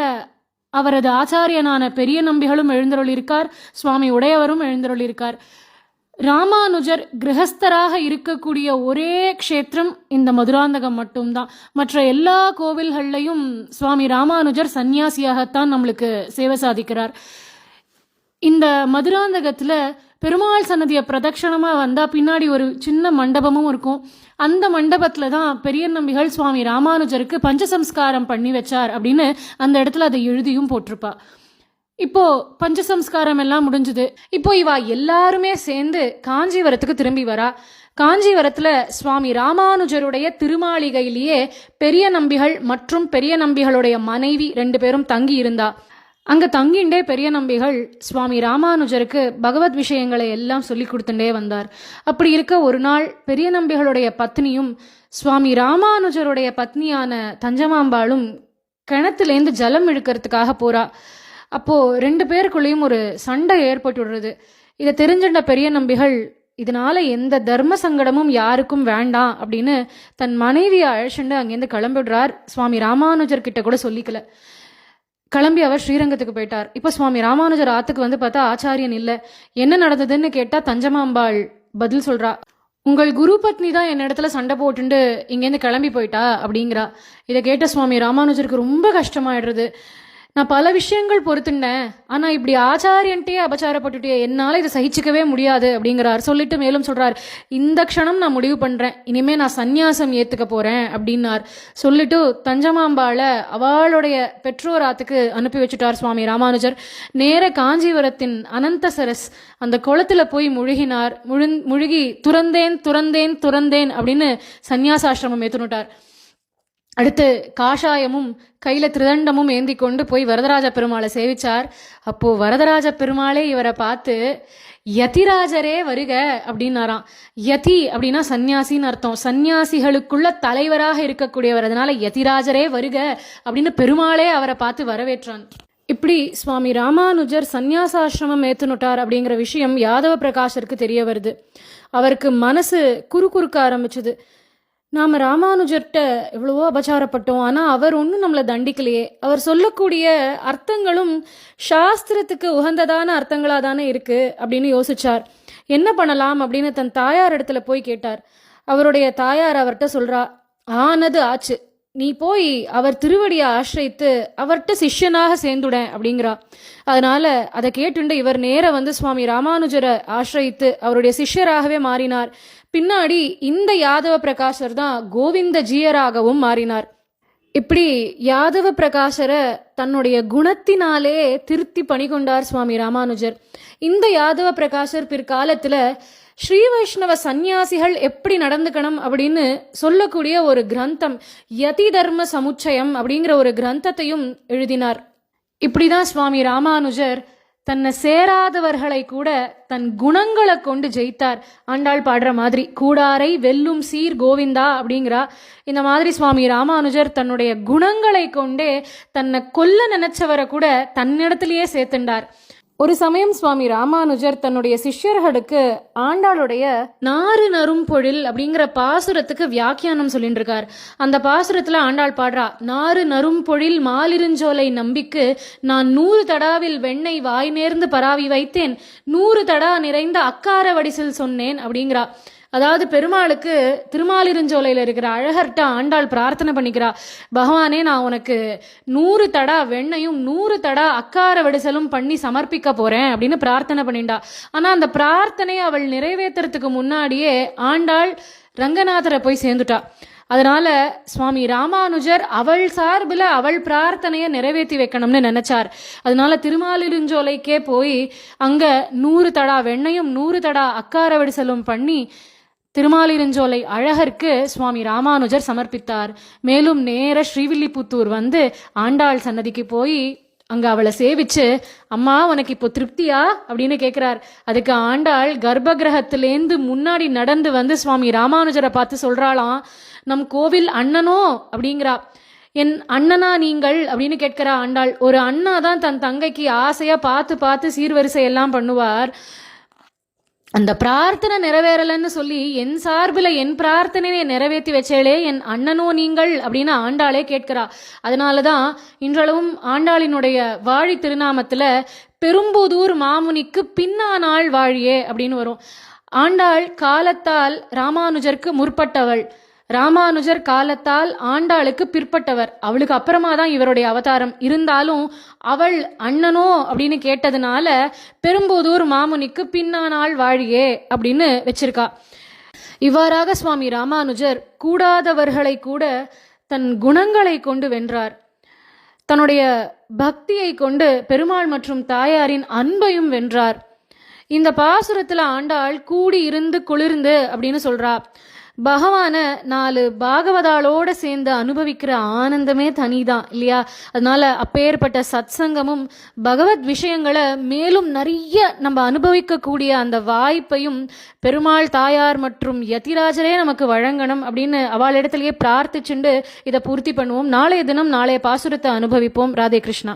அவரது ஆச்சாரியனான பெரிய நம்பிகளும் எழுந்தருளியிருக்கார், சுவாமி உடையவரும் எழுந்தருளியிருக்கார். ராமானுஜர் கிரகஸ்தராக இருக்கக்கூடிய ஒரே க்ஷேத்திரம் இந்த மதுராந்தகம் மட்டும்தான். மற்ற எல்லா கோவில்கள்லையும் சுவாமி ராமானுஜர் சன்னியாசியாகத்தான் நம்மளுக்கு சேவை சாதிக்கிறார். இந்த மதுராந்தகத்துல பெருமாள் சன்னதியை பிரதட்சணமாக வந்தால் பின்னாடி ஒரு சின்ன மண்டபமும் இருக்கும். அந்த மண்டபத்தில் தான் பெரிய நம்பிகள் சுவாமி ராமானுஜருக்கு பஞ்சசம்ஸ்காரம் பண்ணி வச்சார் அப்படின்னு அந்த இடத்துல அதை எழுதியும் போட்டிருப்பா. இப்போ பஞ்சசம்ஸ்காரம் எல்லாம் முடிஞ்சுது. இப்போ இவா எல்லாருமே சேர்ந்து காஞ்சிபுரத்துக்கு திரும்பி வரா. காஞ்சிபுரத்தில் சுவாமி ராமானுஜருடைய திருமாளிகையிலேயே பெரிய நம்பிகள் மற்றும் பெரிய நம்பிகளுடைய மனைவி 2 பேரும் தங்கி இருந்தா. அங்கே தங்கிண்டே பெரிய நம்பிகள் சுவாமி ராமானுஜருக்கு பகவத் விஷயங்களை எல்லாம் சொல்லி கொடுத்துட்டே வந்தார். அப்படி இருக்க ஒரு நாள் பெரிய நம்பிகளுடைய பத்னியும் சுவாமி ராமானுஜருடைய பத்னியான தஞ்சமாம்பாளும் கிணத்துலேருந்து ஜலம் இழுக்கிறதுக்காக போறா. அப்போது 2 பேருக்குள்ளேயும் ஒரு சண்டை ஏற்பட்டு விடுறது. இதை தெரிஞ்சின்ற பெரிய நம்பிகள் இதனால எந்த தர்ம சங்கடமும் யாருக்கும் வேண்டாம் அப்படின்னு தன் மனைவியை அழைச்சிண்டு அங்கேருந்து கிளம்பிடுறார். சுவாமி ராமானுஜர் கிட்ட கூட சொல்லிக்கல. கிளம்பி அவர் ஸ்ரீரங்கத்துக்கு போயிட்டார். இப்போ சுவாமி ராமானுஜர் ஆத்துக்கு வந்து பார்த்தா ஆச்சாரியன் இல்லை. என்ன நடந்ததுன்னு கேட்டால் தஞ்சமாம்பாள் பதில் சொல்கிறா, உங்கள் குரு பத்னி தான் என்ன இடத்துல சண்டை போட்டுண்டு இங்கேருந்து கிளம்பி போயிட்டா அப்படிங்கிறா. இதை கேட்ட சுவாமி ராமானுஜருக்கு ரொம்ப கஷ்டமாயிடுறது. நான் பல விஷயங்கள் பொறுத்துட்டேன், ஆனால் இப்படி ஆச்சாரியன்ட்டே அபச்சாரப்பட்டுட்டே என்னால் இதை சகிச்சிக்கவே முடியாது அப்படிங்கிறார். சொல்லிட்டு மேலும் சொல்கிறார், இந்த க்ஷணம் நான் முடிவு பண்ணுறேன், இனிமேல் நான் சந்நியாசம் ஏற்றுக்க போகிறேன் அப்படின்னார். சொல்லிட்டு தஞ்சமாம்பாளை அவளுடைய பெற்றோராத்துக்கு அனுப்பி வச்சுட்டார் சுவாமி ராமானுஜர். நேர காஞ்சிபுரத்தின் அனந்தசரஸ் அந்த குளத்தில் போய் முழுகினார். முழுகி துறந்தேன் துறந்தேன் துறந்தேன் அப்படின்னு சந்நியாசாசிரமம் ஏற்றுனுட்டார். அடுத்து காஷாயமும் கையில் திருதண்டமும் ஏந்தி கொண்டு போய் வரதராஜ பெருமாளை சேவிச்சார். அப்போது வரதராஜ பெருமாளே இவரை பார்த்து யதிராஜரே வருக அப்படின்னாராம். யதி அப்படின்னா சன்னியாசின்னு அர்த்தம். சன்னியாசிகளுக்குள்ள தலைவராக இருக்கக்கூடியவர், அதனால யதிராஜரே வருக அப்படின்னு பெருமாளே அவரை பார்த்து வரவேற்றான். இப்படி சுவாமி ராமானுஜர் சந்நியாசாசிரமம் ஏற்றுனுட்டார் அப்படிங்கிற விஷயம் யாதவ பிரகாஷருக்கு தெரிய வருது. அவருக்கு மனசு குறுக்க ஆரம்பிச்சுது. நாம் ராமானுஜர்கிட்ட எவ்வளவோ அபச்சாரப்பட்டோம், ஆனால் அவர் ஒன்றும் நம்மளை தண்டிக்கலையே. அவர் சொல்லக்கூடிய அர்த்தங்களும் சாஸ்திரத்துக்கு உகந்ததான அர்த்தங்களாக தானே இருக்குது அப்படின்னு யோசிச்சார். என்ன பண்ணலாம் அப்படின்னு தன் தாயார் இடத்துல போய் கேட்டார். அவருடைய தாயார் அவர்கிட்ட சொல்கிறா, ஆனது ஆச்சு, நீ போய் அவர் திருவடியை ஆசிரித்து அவர்கிட்ட சிஷ்யனாக சேர்ந்துட அப்படிங்கிறா. அதனால அதை கேட்டுண்டு இவர் நேர வந்து சுவாமி ராமானுஜரை ஆசிரித்து அவருடைய சிஷ்யராகவே மாறினார். பின்னாடி இந்த யாதவ பிரகாஷர் தான் கோவிந்த ஜீயராகவும் மாறினார். இப்படி யாதவ பிரகாஷரை தன்னுடைய குணத்தினாலே திருத்தி பணிகொண்டார் சுவாமி ராமானுஜர். இந்த யாதவ பிரகாஷர் பிற்காலத்துல ஸ்ரீ வைஷ்ணவ சந்நியாசிகள் எப்படி நடந்துக்கணும் அப்படின்னு சொல்லக்கூடிய ஒரு கிரந்தம் யதி தர்ம சமுச்சயம் அப்படிங்கிற ஒரு கிரந்தத்தையும் எழுதினார். இப்படிதான் சுவாமி ராமானுஜர் தன்னை சேராதவர்களை கூட தன் குணங்களை கொண்டு ஜெயித்தார். ஆண்டாள் பாடுற மாதிரி கூடாரை வெல்லும் சீர் கோவிந்தா அப்படிங்கிறா. இந்த மாதிரி சுவாமி ராமானுஜர் தன்னுடைய குணங்களை கொண்டே தன்னை கொல்ல நினைச்சவரை கூட தன்னிடத்திலேயே சேர்த்துண்டார். ஒரு சமயம் சுவாமி ராமானுஜர் தன்னுடைய சிஷ்யர்களுக்கு ஆண்டாளுடைய நாறு நரும் பொழில் அப்படிங்கிற பாசுரத்துக்கு வியாக்கியானம் சொல்லிட்டு இருக்கார். அந்த பாசுரத்துல ஆண்டாள் பாடுறா, நாறு நரும் பொழில் மாலிருஞ்சோலை நம்பிக்கு நான் 100 தடாவில் வெண்ணெய் வாய் நேர்ந்து பராவி வைத்தேன், 100 தடா நிறைந்த அக்கார வடிசில் சொன்னேன் அப்படிங்கிறா. அதாவது பெருமாளுக்கு திருமாலிருஞ்சோலையில் இருக்கிற அழகர்கிட்ட ஆண்டாள் பிரார்த்தனை பண்ணிக்கிறா, பகவானே நான் உனக்கு 100 தடா வெண்ணையும் 100 தடா அக்கார வடிசலும் பண்ணி சமர்ப்பிக்க போறேன் அப்படின்னு பிரார்த்தனை பண்ணிண்டா. ஆனா அந்த பிரார்த்தனையை அவள் நிறைவேற்றுறதுக்கு முன்னாடியே ஆண்டாள் ரங்கநாதரை போய் சேர்ந்துட்டா. அதனால சுவாமி ராமானுஜர் அவள் சார்பில் அவள் பிரார்த்தனையை நிறைவேற்றி வைக்கணும்னு நினைச்சார். அதனால திருமாலிருஞ்சோலைக்கே போய் அங்க 100 தடா வெண்ணையும் 100 தடா அக்கார வடிசலும் பண்ணி திருமாலிருஞ்சோலை அழகருக்கு சுவாமி ராமானுஜர் சமர்ப்பித்தார். மேலும் நேர ஸ்ரீவில்லிபுத்தூர் வந்து ஆண்டாள் சன்னதிக்கு போய் அங்க அவளை சேவிச்சு, அம்மா உனக்கு இப்போ திருப்தியா அப்படின்னு கேட்கிறார். அதுக்கு ஆண்டாள் கர்ப்பகிரகத்திலேருந்து முன்னாடி நடந்து வந்து சுவாமி ராமானுஜரை பார்த்து சொல்றாளாம், நம் கோவில் அண்ணனோ அப்படிங்கிறா. என் அண்ணனா நீங்கள் அப்படின்னு கேட்கிறா ஆண்டாள். ஒரு அண்ணா தான் தன் தங்கைக்கு ஆசையா பார்த்து பார்த்து சீர்வரிசை எல்லாம் பண்ணுவார். அந்த பிரார்த்தனை நிறைவேறலன்னு சொல்லி என் சார்பில் என் பிரார்த்தனையை நிறைவேற்றி வச்சேளே என் அண்ணனோ நீங்கள் அப்படின்னு ஆண்டாளே கேட்கிறா. அதனாலதான் இன்றளவும் ஆண்டாளினுடைய வாழி திருநாமத்துல பெரும்புதூர் மாமுனிக்கு பின்னானாள் வாழியே அப்படின்னு வரும். ஆண்டாள் காலத்தால் ராமானுஜருக்கு முற்பட்டவள், ராமானுஜர் காலத்தால் ஆண்டாளுக்கு பிற்பட்டவர். அவளுக்கு அப்புறமா தான் இவருடைய அவதாரம். இருந்தாலும் அவள் அண்ணனோ அப்படின்னு கேட்டதுனால பெரும்புதூர் மாமுனிக்கு பின்னானாள் வாழியே அப்படின்னு வச்சிருக்கா. இவ்வாறாக சுவாமி ராமானுஜர் கூடாதவர்களை கூட தன் குணங்களை கொண்டு வென்றார். தன்னுடைய பக்தியை கொண்டு பெருமாள் மற்றும் தாயாரின் அன்பையும் வென்றார். இந்த பாசுரத்துல ஆண்டாள் கூடி இருந்து குளிர்ந்து அப்படின்னு சொல்றா. பகவான 4 பாகவதாளோட சேர்ந்து அனுபவிக்கிற ஆனந்தமே தனிதான் இல்லையா? அதனால அப்பேற்பட்ட சத்சங்கமும் பகவத் விஷயங்களை மேலும் நிறைய நம்ம அனுபவிக்கக்கூடிய அந்த வாய்ப்பையும் பெருமாள் தாயார் மற்றும் யதிராஜரே நமக்கு வழங்கணும் அப்படின்னு அவளிடத்திலேயே பிரார்த்திச்சுண்டு இதை பூர்த்தி பண்ணுவோம். நாளைய தினம் நாளைய பாசுரத்தை அனுபவிப்போம். ராதே கிருஷ்ணா.